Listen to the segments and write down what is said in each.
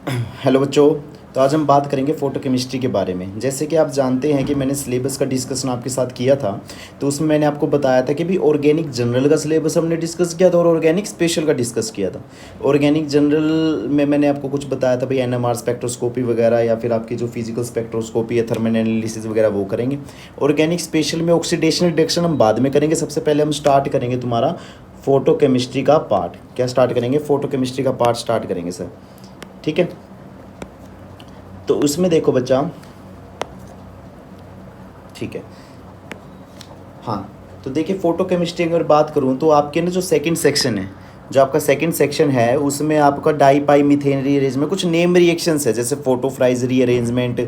Hello बच्चों। तो आज हम बात करेंगे फ़ोटोकेमिस्ट्री के बारे में। जैसे कि आप जानते हैं कि मैंने सिलेबस का डिस्कशन आपके साथ किया था, तो उसमें मैंने आपको बताया था कि भी ऑर्गेनिक जनरल का सिलेबस हमने डिस्कस किया था और ऑर्गेनिक स्पेशल का डिस्कस किया था। ऑर्गेनिक जनरल में मैंने आपको कुछ बताया था भाई, एनएमआर स्पेक्ट्रोस्कोपी वगैरह, या फिर आपकी जो फिजिकल स्पेक्ट्रोस्कोपी है, थर्मल एनालिसिस वगैरह, वो करेंगे। ऑर्गेनिक स्पेशल में ऑक्सीडेशन रिडक्शन हम बाद में करेंगे। सबसे पहले हम स्टार्ट करेंगे तुम्हारा फ़ोटोकेमिस्ट्री का पार्ट। क्या स्टार्ट करेंगे? फ़ोटोकेमिस्ट्री का पार्ट स्टार्ट करेंगे सर, ठीक है। तो उसमें देखो बच्चा, ठीक है, हाँ। तो देखिए, फ़ोटोकेमिस्ट्री अगर बात करूँ तो आपके ना जो सेकंड सेक्शन है, जो आपका सेकंड सेक्शन है, उसमें आपका डाई पाई मीथेन रीअरेंजमेंट, कुछ नेम रिएक्शंस है, जैसे फोटोफ्राइज रीअरेंजमेंट,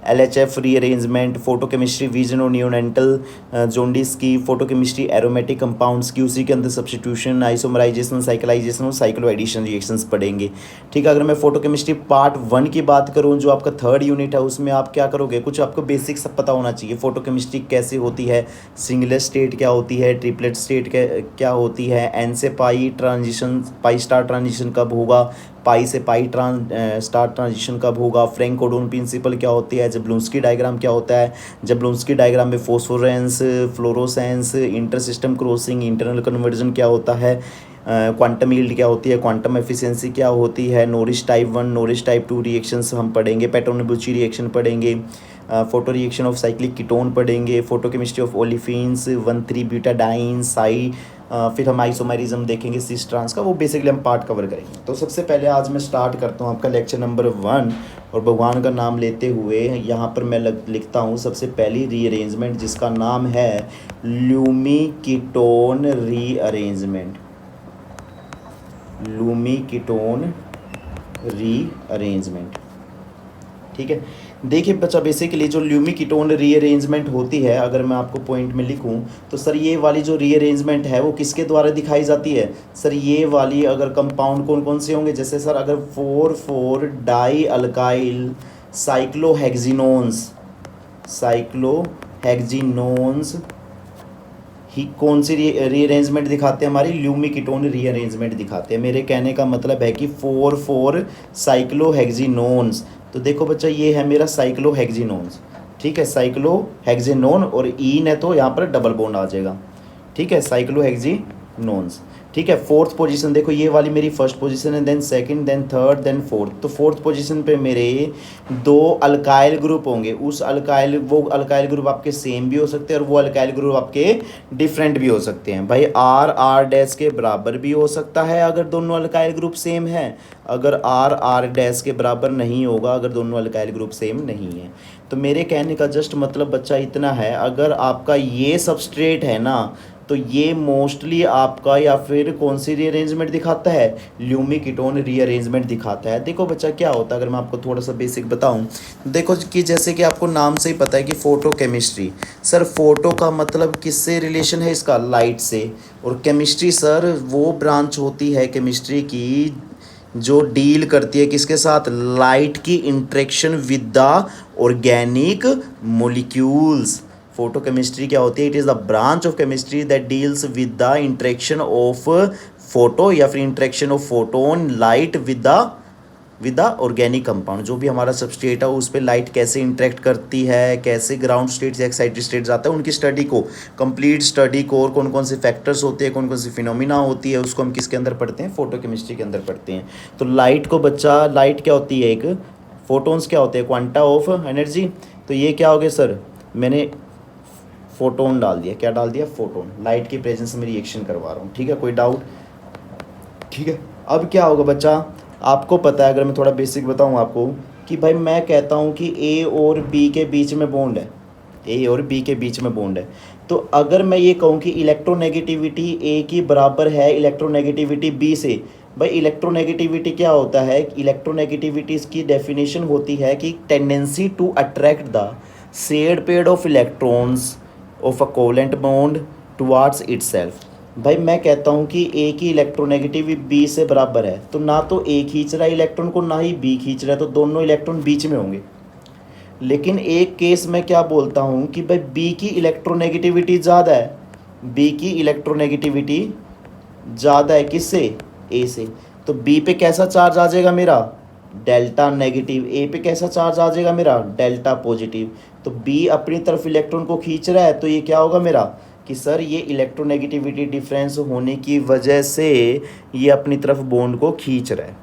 एलएचएफ रीअरेंजमेंट, फोटोकेमिस्ट्री विजन और नियोनेंटल जोंडिस की, फोटोकेमिस्ट्री एरोमेटिक कंपाउंड्स की, उसी के अंदर सब्स्टिट्यूशन, आइसोमराइजेशन, साइक्लाइजेशन और साइक्लो एडिशन रिएक्शंस पढ़ेंगे, ठीक है। अगर मैं फोटोकेमिस्ट्री पार्ट 1 की बात करूँ, जो आपका थर्ड यूनिट है, उसमें आप क्या करोगे, कुछ आपको बेसिक्स पता होना चाहिए। फोटोकेमिस्ट्री कैसे होती है, सिंगलेट स्टेट क्या होती है, ट्रिपलेट स्टेट क्या होती है, एन से पाई ट्रांजिशन, पाई स्टार ट्रांजिशन कब होगा, पाई से पाई स्टार ट्रांजिशन कब होगा, फ्रैंक कोडोन प्रिंसिपल क्या होती है, जबलुंस्की डायग्राम क्या होता है, जबलुंस्की डायग्राम में phosphorescence, fluorescence, inter system crossing, internal conversion क्या होता है, क्वांटम यील्ड क्या होती है, क्वांटम एफिशिएंसी क्या होती है, Norrish type 1, Norrish type 2 reactions हम पढ़ेंगे, पेट्रोनोबुची रिएक्शन पढ़ेंगे, photo reaction of cyclic ketone पढ़ेंगे, फोटोकेमिस्ट्री ऑफ ओलिफिन्स 1,3 ब्यूटाडाइन साई, फिर हम आइसोमेरिज्म देखेंगे सिस ट्रांस का, वो बेसिकली हम पार्ट कवर करेंगे। तो सबसे पहले आज मैं स्टार्ट करता हूँ आपका लेक्चर नंबर 1, और भगवान का नाम लेते हुए यहाँ पर मैं लिखता हूँ सबसे पहली रीअरेंजमेंट, जिसका नाम है ल्यूमी कीटोन रीअरेंजमेंट। ल्यूमी कीटोन रीअरेंजमेंट, ठीक है। देखिए बच्चा, बेसिकली जो ल्यूमी कीटोन रीअरेंजमेंट होती है, अगर मैं आपको पॉइंट में लिखूं, तो सर ये वाली जो रीअरेंजमेंट है वो किसके द्वारा दिखाई जाती है? सर ये वाली अगर कंपाउंड कौन कौन से होंगे, जैसे सर अगर 4,4 डाई अल्काइल साइक्लोहेक्सिनोन्स, साइक्लोहेक्सिनोन्स ही कौन सी रीअरेंजमेंट दिखाते हैं? हमारी ल्यूमी कीटोन रीअरेंजमेंट दिखाते हैं। मेरे कहने का मतलब है कि 4,4 साइक्लोहेक्सिनोन्स। तो देखो बच्चा, ये है मेरा साइक्लोहेक्सिनोन्स, ठीक है, साइक्लोहेक्सिनोन, और ईन है तो यहाँ पर डबल बॉन्ड आ जाएगा, ठीक है, साइक्लोहेक्सिनोन्स, ठीक है। फोर्थ पोजीशन देखो, ये वाली मेरी फर्स्ट पोजीशन है, then second, then third, then fourth. तो फोर्थ पोजीशन पे मेरे 2 अल्काइल ग्रुप होंगे। उस अल्काइल वो अल्काइल ग्रुप आपके सेम भी हो सकते हैं, और वो अल्काइल ग्रुप आपके डिफरेंट भी हो सकते हैं। भाई आर आर डैश के बराबर भी हो सकता है अगर दोनों अल्काइल ग्रुप सेम है, अगर आर आर डैश के बराबर नहीं होगा अगर दोनों अल्काइल ग्रुप सेम नहीं है। तो मेरे कहने का जस्ट मतलब बच्चा इतना है, अगर आपका ये सबस्ट्रेट है ना, तो ये मोस्टली आपका या फिर कौन सी रीअरेंजमेंट दिखाता है? ल्यूमी कीटोन रीअरेंजमेंट दिखाता है। देखो बच्चा क्या होता है, अगर मैं आपको थोड़ा सा बेसिक बताऊं, देखो कि जैसे कि आपको नाम से ही पता है कि फोटोकेमिस्ट्री, सर फोटो का मतलब किससे रिलेशन है इसका? लाइट से। और केमिस्ट्री सर वो ब्रांच होती है केमिस्ट्री की जो डील करती है किसके साथ? लाइट की interaction with the organic molecules. Photochemistry क्या होती है? It is the branch of chemistry that deals with the interaction of photo, या फिर interaction of photon light with the organic compound. जो भी हमारा सबस्ट्रेट है उस पर लाइट कैसे इंटरेक्ट करती है, कैसे ग्राउंड स्टेट से एक्साइटेड स्टेट जाता है, उनकी स्टडी को, कंप्लीट स्टडी को, और कौन कौन से फैक्टर्स होते हैं, कौन कौन सी फिनोमिना होती है, उसको हम किसके अंदर पढ़ते हैं? फोटोकेमिस्ट्री के अंदर पढ़ते हैं। तो लाइट को बच्चा, लाइट क्या होती है? एक फोटोन्स क्या होते हैं? Quanta of energy. तो ये क्या हो गया सर? मैंने फोटोन डाल दिया। क्या डाल दिया? फोटोन। लाइट की प्रेजेंस में रिएक्शन करवा रहा हूँ, ठीक है, कोई डाउट? ठीक है। अब क्या होगा बच्चा, आपको पता है, अगर मैं थोड़ा बेसिक बताऊँ आपको, कि भाई मैं कहता हूँ कि ए और बी के बीच में बॉन्ड है, ए और बी के बीच में बॉन्ड है। तो अगर मैं ये कहूँ कि इलेक्ट्रोनेगेटिविटी ए की बराबर है इलेक्ट्रोनेगेटिविटी बी से, भाई इलेक्ट्रोनेगेटिविटी क्या होता है? इलेक्ट्रोनेगेटिविटी की डेफिनेशन होती है कि tendency to attract the shared pair of electrons of a covalent bond towards itself. भाई मैं कहता हूँ कि ए की इलेक्ट्रोनेगेटिविटी बी से बराबर है, तो ना तो ए खींच रहा है इलेक्ट्रॉन को, ना ही बी खींच रहा है, तो दोनों इलेक्ट्रॉन बीच में होंगे। लेकिन एक केस में क्या बोलता हूँ कि भाई बी की इलेक्ट्रोनेगेटिविटी ज़्यादा है, बी की इलेक्ट्रोनेगेटिविटी ज़्यादा है किससे? ए से। तो बी पे कैसा चार्ज आ जाएगा मेरा? डेल्टा नेगेटिव, ए पे कैसा चार्ज आ जाएगा मेरा, डेल्टा पॉजिटिव। तो बी अपनी तरफ इलेक्ट्रॉन को खींच रहा है, तो ये क्या होगा मेरा कि सर ये इलेक्ट्रोनेगेटिविटी डिफरेंस होने की वजह से ये अपनी तरफ बॉन्ड को खींच रहा है।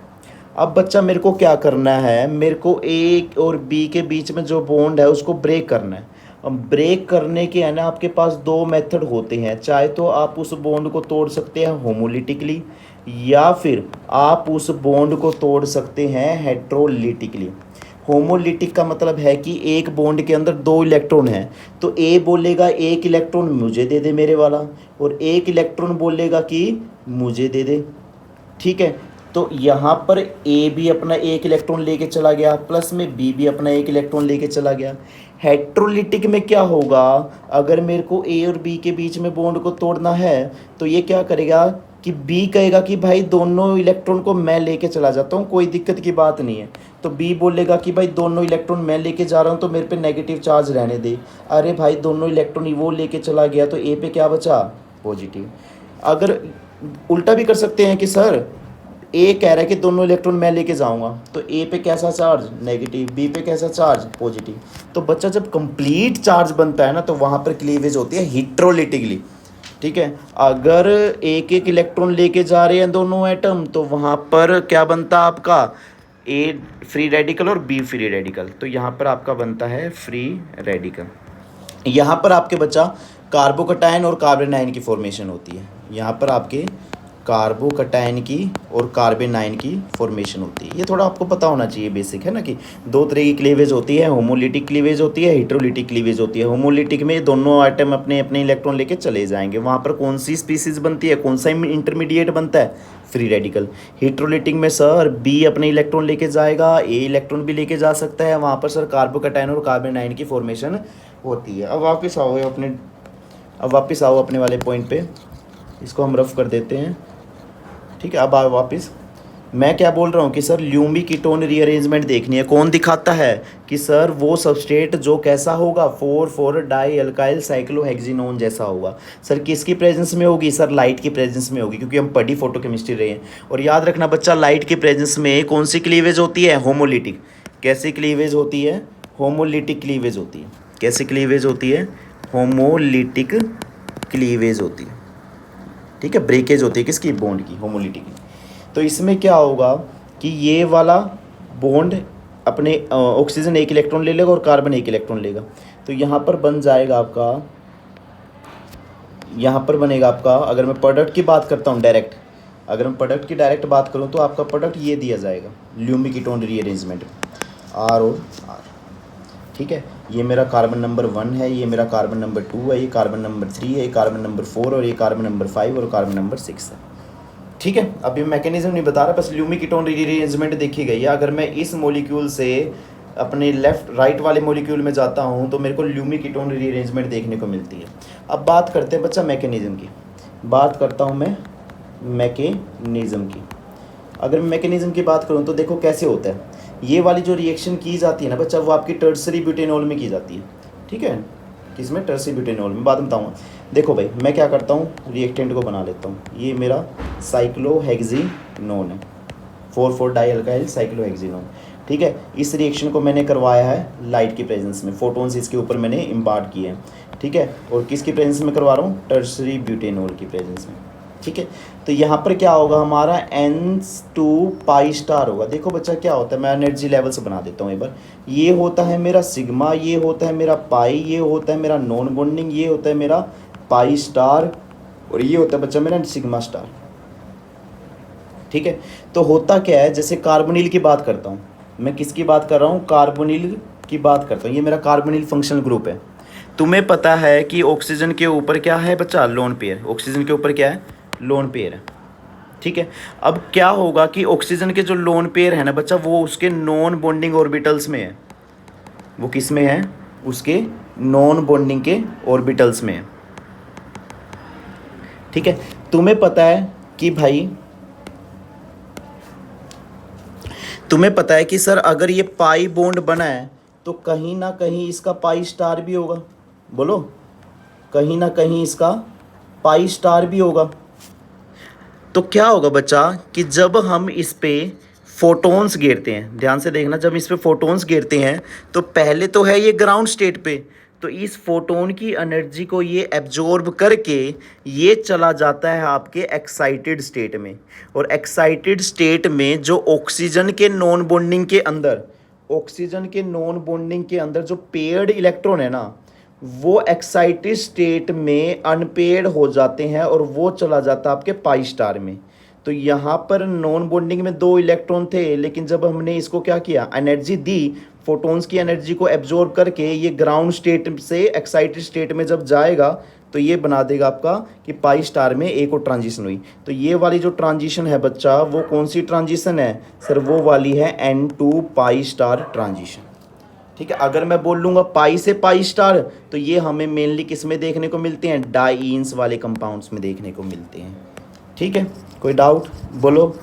अब बच्चा मेरे को क्या करना है, मेरे को ए और बी के बीच में जो बॉन्ड है उसको ब्रेक करना है। अब ब्रेक करने के है ना आपके पास दो मेथड होते हैं, चाहे तो आप उस बॉन्ड को तोड़ सकते हैं होमोलिटिकली, या फिर आप उस बॉन्ड को तोड़ सकते हैं हेट्रोलिटिकली। होमोलिटिक का मतलब है कि एक बॉन्ड के अंदर दो इलेक्ट्रॉन हैं, तो ए बोलेगा एक इलेक्ट्रॉन मुझे दे दे मेरे वाला, और एक इलेक्ट्रॉन बोलेगा कि मुझे दे दे। ठीक है, तो यहाँ पर ए भी अपना एक इलेक्ट्रॉन लेके चला गया, प्लस में बी भी अपना एक इलेक्ट्रॉन लेके चला गया। हेट्रोलिटिक में क्या होगा, अगर मेरे को ए और बी के बीच में बॉन्ड को तोड़ना है तो ये क्या करेगा कि बी कहेगा कि भाई दोनों इलेक्ट्रॉन को मैं लेके चला जाता हूँ, कोई दिक्कत की बात नहीं है। तो बी बोलेगा कि भाई दोनों इलेक्ट्रॉन मैं लेके जा रहा हूँ तो मेरे पे नेगेटिव चार्ज रहने दे। अरे भाई दोनों इलेक्ट्रॉन वो लेके चला गया तो ए पे क्या बचा, पॉजिटिव। अगर उल्टा भी कर सकते हैं कि सर ए कह रहा है कि दोनों इलेक्ट्रॉन मैं लेके जाऊंगा, तो ए पे कैसा चार्ज, नेगेटिव, बी पे कैसा चार्ज, पॉजिटिव। तो बच्चा जब कंप्लीट चार्ज बनता है ना तो वहाँ पर क्लीवेज होती है हेट्रोलिटिकली। ठीक है, अगर एक एक इलेक्ट्रॉन लेके जा रहे हैं दोनों एटम तो वहाँ पर क्या बनता है आपका, ए फ्री रेडिकल और बी फ्री रेडिकल। तो यहाँ पर आपका बनता है फ्री रेडिकल। यहाँ पर आपके बच्चा कार्बोकटायन और कार्बेनाइन की फॉर्मेशन होती है, यहाँ पर आपके कार्बोकटायन की और कार्बेनाइन की फॉर्मेशन होती है। ये थोड़ा आपको पता होना चाहिए, बेसिक है ना, कि दो तरह की क्लीवेज होती है, होमोलिटिक क्लीवेज होती है, हेट्रोलिटिक क्लीवेज होती है। होमोलिटिक में दोनों आइटम अपने अपने इलेक्ट्रॉन लेके चले जाएंगे, वहाँ पर कौन सी स्पीसीज बनती है, कौन सा इंटरमीडिएट बनता है, फ्री रेडिकल। हेट्रोलिटिक में सर बी अपने इलेक्ट्रॉन लेके जाएगा, ए इलेक्ट्रॉन भी लेके जा सकता है, वहाँ पर सर कार्बोकटायन और कार्बेनाइन की फॉर्मेशन होती है। अब वापस आओ अपने वाले पॉइंट पे, इसको हम रफ कर देते हैं। ठीक है, अब आओ वापस। मैं क्या बोल रहा हूँ कि सर ल्यूमी कीटोन रीअरेंजमेंट देखनी है, कौन दिखाता है कि सर वो सबस्ट्रेट जो कैसा होगा, 4,4 डाई अल्काइल साइक्लोहेक्सिनोन जैसा होगा। सर किसकी प्रेजेंस में होगी, सर लाइट की प्रेजेंस में होगी, क्योंकि हम पढ़ी फोटोकेमिस्ट्री रहे हैं। और याद रखना बच्चा, लाइट की प्रेजेंस में कौन सी क्लीवेज होती है, होमोलिटिक। कैसी क्लीवेज होती है, होमोलिटिक क्लीवेज होती है। कैसी क्लीवेज होती है, होमोलिटिक क्लीवेज होती है। ठीक है, ब्रेकेज होती है किसकी, बॉन्ड की, होमोलिटिक की। तो इसमें क्या होगा कि ये वाला बॉन्ड अपने ऑक्सीजन एक इलेक्ट्रॉन ले लेगा और कार्बन एक इलेक्ट्रॉन लेगा, तो यहाँ पर बन जाएगा आपका, यहाँ पर बनेगा आपका, अगर मैं प्रोडक्ट की बात करता हूँ डायरेक्ट, अगर मैं प्रोडक्ट की डायरेक्ट बात करूँ तो आपका प्रोडक्ट ये दिया जाएगा ल्यूमी कीटोन रीअरेंजमेंट, आर और आर। ठीक है, ये मेरा कार्बन नंबर 1 है, ये मेरा कार्बन नंबर 2 है, ये कार्बन नंबर 3 है, ये कार्बन नंबर 4 और ये कार्बन नंबर 5 और कार्बन नंबर 6 है। ठीक है, अभी मैकेनिज्म नहीं बता रहा, बस ल्यूमी कीटोन रीअरेंजमेंट देखी गई है। अगर मैं इस मॉलिक्यूल से अपने लेफ्ट राइट वाले मॉलिक्यूल में जाता हूँ तो मेरे को ल्यूमी कीटोन रीअरेंजमेंट देखने को मिलती है। अब बात करते हैं बच्चा मैकेनिज्म की, बात करता हूँ मैं मैकेनिज्म की। अगर मैं मैकेनिज्म की बात करूँ तो देखो कैसे होता है, ये वाली जो रिएक्शन की जाती है ना बच्चा, वो आपकी टर्सरी ब्यूटेनॉल में की जाती है। ठीक है, किसमें, टर्सरी ब्यूटेनॉल में, बाद में बताऊँगा। देखो भाई मैं क्या करता हूँ, रिएक्टेंट को बना लेता हूँ, ये मेरा साइक्लोहेक्सिनोन है, 4,4 डाई अल्काइल साइक्लोहेक्सिनोन। ठीक है, इस रिएक्शन को मैंने करवाया है लाइट की प्रेजेंस में, फोटोन्स इसके ऊपर मैंने इम्पार्ट किए हैं। ठीक है, और किसकी प्रेजेंस में करवा रहा हूँ, टर्सरी ब्यूटेनॉल की प्रेजेंस में। ठीक है, तो यहाँ पर क्या होगा हमारा N2 पाई स्टार होगा। देखो बच्चा क्या होता है, मैं एनर्जी लेवल से बना देता हूँ एक बार। ये होता है मेरा सिग्मा, ये होता है मेरा पाई, ये होता है मेरा नॉन बॉन्डिंग, ये होता है मेरा पाई स्टार, और ये होता है बच्चा मेरा सिग्मा स्टार। ठीक है, तो होता क्या है, जैसे कार्बोनिल की बात करता हूँ मैं, किसकी बात कर रहा हूँ, कार्बोनिल की बात करता हूँ। ये मेरा कार्बोनिल फंक्शनल ग्रुप है। तुम्हें पता है कि ऑक्सीजन के ऊपर क्या है बच्चा, लोन पेयर। ऑक्सीजन के ऊपर क्या है, लोन पेयर है। ठीक है, अब क्या होगा कि ऑक्सीजन के जो लोन पेयर है ना बच्चा, वो उसके नॉन बॉन्डिंग ऑर्बिटल्स में है। वो किस में है, उसके नॉन बॉन्डिंग के ऑर्बिटल्स में है। ठीक है, तुम्हें पता है कि भाई, तुम्हें पता है कि सर अगर ये पाई बॉन्ड बना है तो कहीं ना कहीं इसका पाई स्टार भी होगा। बोलो, कहीं ना कहीं इसका पाई स्टार भी होगा। तो क्या होगा बच्चा कि जब हम इस पे फोटॉन्स गिरते हैं, ध्यान से देखना, जब इस पे फोटॉन्स गिरते हैं तो पहले तो है ये ग्राउंड स्टेट पे, तो इस फोटोन की एनर्जी को ये एब्जॉर्ब करके ये चला जाता है आपके एक्साइटेड स्टेट में। और एक्साइटेड स्टेट में जो ऑक्सीजन के नॉन बॉन्डिंग के अंदर, ऑक्सीजन के नॉन बॉन्डिंग के अंदर जो पेयर्ड इलेक्ट्रॉन है ना, वो एक्साइटेड स्टेट में अनपेयर्ड हो जाते हैं और वो चला जाता है आपके पाई स्टार में। तो यहाँ पर नॉन बॉन्डिंग में 2 इलेक्ट्रॉन थे, लेकिन जब हमने इसको क्या किया, एनर्जी दी, फोटॉन्स की एनर्जी को एब्जॉर्ब करके ये ग्राउंड स्टेट से एक्साइटेड स्टेट में जब जाएगा तो ये बना देगा आपका कि पाई स्टार में एक और ट्रांजिशन हुई। तो ये वाली जो ट्रांजिशन है बच्चा, वो कौन सी ट्रांजिशन है सर, वो वाली है N2 पाई स्टार ट्रांजिशन। ठीक है, अगर मैं बोल लूँगा पाई से पाई स्टार, तो ये हमें मेनली किस में देखने को मिलते हैं, डाईन्स वाले कंपाउंड्स में देखने को मिलते हैं। ठीक है, कोई डाउट बोलो।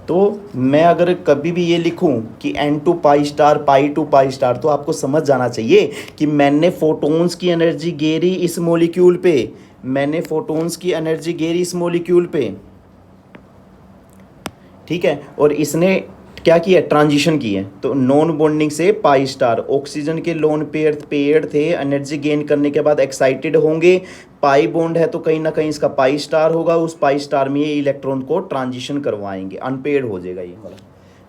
तो मैं अगर कभी भी ये लिखूं कि N2 पाई स्टार पाई 2 पाई स्टार, तो आपको समझ जाना चाहिए कि मैंने फोटॉन्स की एनर्जी गेरी इस मॉलिक्यूल पे, मैंने फोटॉन्स की एनर्जी गेरी इस मॉलिक्यूल पे। ठीक है, और इसने क्या किया, ट्रांजिशन की है। तो नॉन बॉन्डिंग से पाई स्टार, ऑक्सीजन के लोन पेयर थे, एनर्जी गेन करने के बाद एक्साइटेड होंगे, पाई बॉन्ड है तो कहीं ना कहीं इसका पाई स्टार होगा, उस पाई स्टार में ये इलेक्ट्रॉन को ट्रांजिशन करवाएंगे, अनपेयर्ड हो जाएगा ये वाला।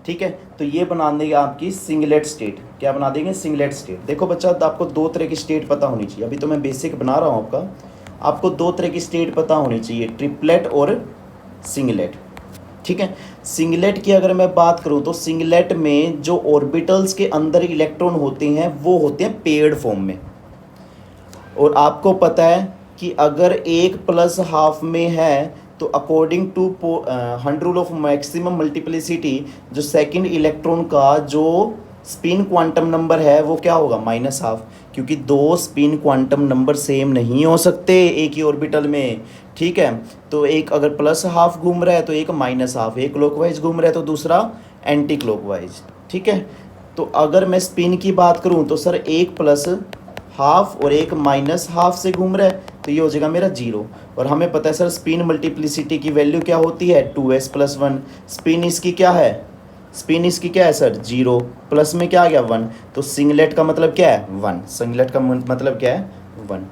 ठीक है, तो ये बना देंगे आपकी सिंगलेट स्टेट। क्या बना देंगे, सिंगलेट स्टेट। देखो बच्चा, आपको 2 तरह की स्टेट पता होनी चाहिए, अभी तो मैं बेसिक बना रहा हूँ आपको 2 तरह की स्टेट पता होनी चाहिए, ट्रिपलेट और सिंगलेट। ठीक है, सिंगलेट की अगर मैं बात करूं तो सिंगलेट में जो ऑर्बिटल्स के अंदर इलेक्ट्रॉन होते हैं वो होते हैं पेयर्ड फॉर्म में। और आपको पता है कि अगर 1+½ में है तो according to Hund rule of maximum multiplicity, जो सेकंड इलेक्ट्रॉन का जो स्पिन क्वांटम नंबर है वो क्या होगा, -½ क्योंकि 2 स्पिन क्वांटम नंबर सेम नहीं हो सकते एक ही ऑर्बिटल में। ठीक है, तो एक अगर +½ घूम रहा है तो एक -½ एक क्लॉकवाइज घूम रहा है तो दूसरा एंटी क्लॉकवाइज। ठीक है, तो अगर मैं स्पिन की बात करूं तो सर 1+½ और एक -½ से घूम रहा है तो ये हो जाएगा मेरा 0। और हमें पता है सर स्पिन मल्टीप्लिसिटी की वैल्यू क्या होती है, 2s+1। स्पिन इसकी क्या है, स्पिन इसकी क्या है सर, 0, प्लस में क्या आ गया 1। तो सिंगलेट का मतलब क्या है, 1। सिंगलेट का मतलब क्या है, 1।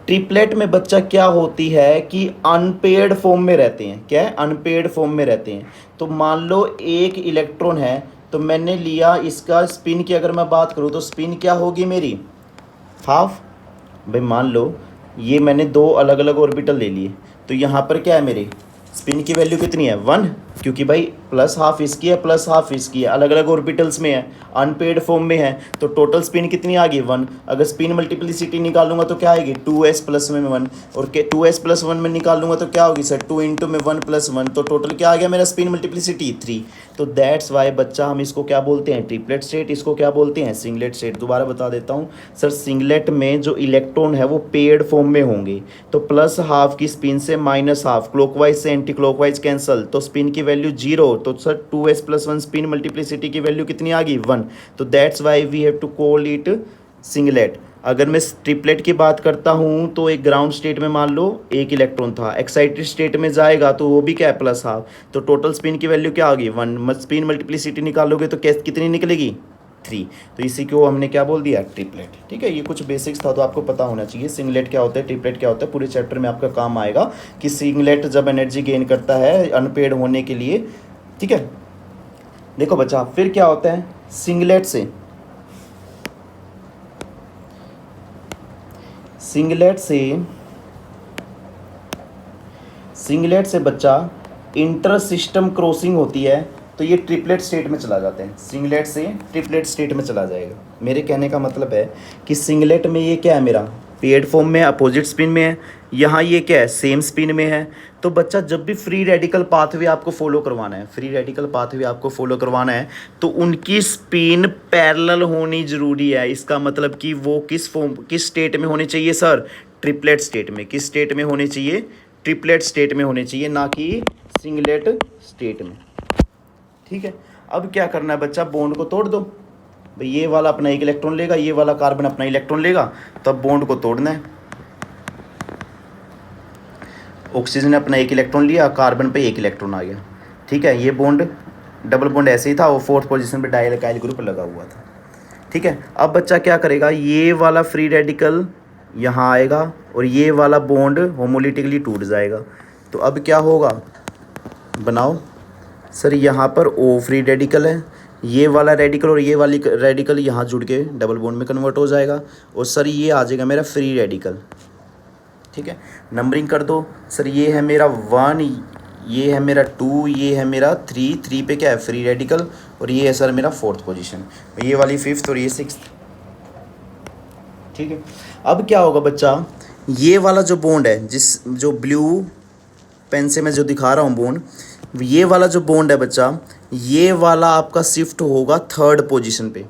ट्रिपलेट में बच्चा क्या होती है कि अनपेयर्ड फॉर्म में रहते हैं। क्या है, अनपेयर्ड फॉर्म में रहते हैं। तो मान लो एक इलेक्ट्रॉन है, तो मैंने लिया इसका स्पिन की अगर मैं बात करूँ तो स्पिन क्या होगी मेरी, हाफ। भाई मान लो ये मैंने 2 अलग अलग ऑर्बिटल ले लिए, तो यहाँ पर क्या है मेरी स्पिन की वैल्यू कितनी है, 1, क्योंकि भाई +½ इसकी है +½ इसकी है, अलग अलग ऑर्बिटल्स में है, अनपेयर्ड फॉर्म में है, तो टोटल स्पिन कितनी आ गई, 1। अगर स्पिन मल्टीप्लिसिटी निकालूंगा तो क्या आएगी, 2s+1 और 2s+1 में निकालूंगा तो क्या होगी सर, 2 × में 1+1, तो टोटल क्या आ गया मेरा स्पिन मल्टीप्लिसिटी 3। तो दैट्स वाई बच्चा हम इसको क्या बोलते हैं, ट्रिपलेट स्टेट, इसको क्या बोलते हैं, सिंगलेट स्टेट। दोबारा बता देता हूँ सर, सिंगलेट में जो इलेक्ट्रॉन है वो पेयर्ड फॉर्म में होंगे, तो +½ की स्पिन से -½ क्लॉकवाइज से एंटी क्लॉकवाइज कैंसल, तो स्पिन की वैल्यू 0। तो सर 2s+1 स्पिन मल्टीप्लिसिटी की वैल्यू कितनी आ गई, 1। तो that's why we have to call it singlet. अगर मैं ट्रिपलेट की बात करता हूँ तो एक ग्राउंड स्टेट में मान लो एक इलेक्ट्रॉन था, एक्साइटेड स्टेट में जाएगा तो वो भी क्या है, +½ तो टोटल स्पिन की वैल्यू क्या होगी, 1। स्पिन मल्टीप्लिसिटी निकालोगे तो कितनी निकलेगी, 3। तो इसी को हमने क्या बोल दिया, ट्रिपलेट। ठीक है, ये कुछ बेसिक्स था तो आपको पता होना चाहिए सिंगलेट क्या होता है, ट्रिपलेट क्या होता है। पूरे चैप्टर में आपका काम आएगा कि सिंगलेट जब एनर्जी गेन करता है अनपेयर्ड होने के लिए। ठीक है, देखो बच्चा फिर क्या होता है सिंगलेट से, सिंगलेट से बच्चा इंटर सिस्टम क्रॉसिंग होती है, तो ये ट्रिपलेट स्टेट में चला जाते हैं, सिंगलेट से ट्रिपलेट स्टेट में चला जाएगा। मेरे कहने का मतलब है कि सिंगलेट में ये क्या है मेरा, पेयर्ड फॉर्म में अपोजिट स्पिन में है, यहाँ ये क्या है, सेम स्पिन में है। तो बच्चा जब भी फ्री रेडिकल पाथवे आपको फॉलो करवाना है, फ्री रेडिकल पाथवे आपको फॉलो करवाना है, तो उनकी स्पिन पैरेलल होनी ज़रूरी है। इसका मतलब कि वो किस स्टेट में होने चाहिए सर, ट्रिपलेट स्टेट में। किस स्टेट में होने चाहिए, ट्रिपलेट स्टेट में होने चाहिए, ना कि सिंगलेट स्टेट में। ठीक है, अब क्या करना है बच्चा, बॉन्ड को तोड़ दो। भाई ये वाला अपना एक इलेक्ट्रॉन लेगा, ये वाला कार्बन अपना इलेक्ट्रॉन लेगा, तब बॉन्ड को तोड़ना है। ऑक्सीजन ने अपना एक इलेक्ट्रॉन लिया, कार्बन पे एक इलेक्ट्रॉन आ गया। ठीक है, ये बॉन्ड डबल बॉन्ड ऐसे ही था, वो फोर्थ पोजीशन पे डाई अल्काइल ग्रुप लगा हुआ था। ठीक है, अब बच्चा क्या करेगा, ये वाला फ्री रेडिकल यहाँ आएगा और ये वाला बॉन्ड होमोलिटिकली टूट जाएगा। तो अब क्या होगा, बनाओ सर, यहाँ पर ओ फ्री रेडिकल है, ये वाला रेडिकल और ये वाली रेडिकल यहाँ जुड़ के डबल बॉन्ड में कन्वर्ट हो जाएगा और सर ये आ जाएगा मेरा फ्री रेडिकल। ठीक है, नंबरिंग कर दो सर, ये है मेरा 1, ये है मेरा 2, ये है मेरा 3 पे क्या है फ्री रेडिकल और ये है सर मेरा फोर्थ पोजीशन, ये वाली फिफ्थ और ये सिक्स्थ। ठीक है, अब क्या होगा बच्चा, ये वाला जो बॉन्ड है, जो ब्लू पेन से मैं जो दिखा रहा हूँ बॉन्ड, ये वाला जो बॉन्ड है बच्चा, ये वाला आपका शिफ्ट होगा थर्ड पोजीशन पे।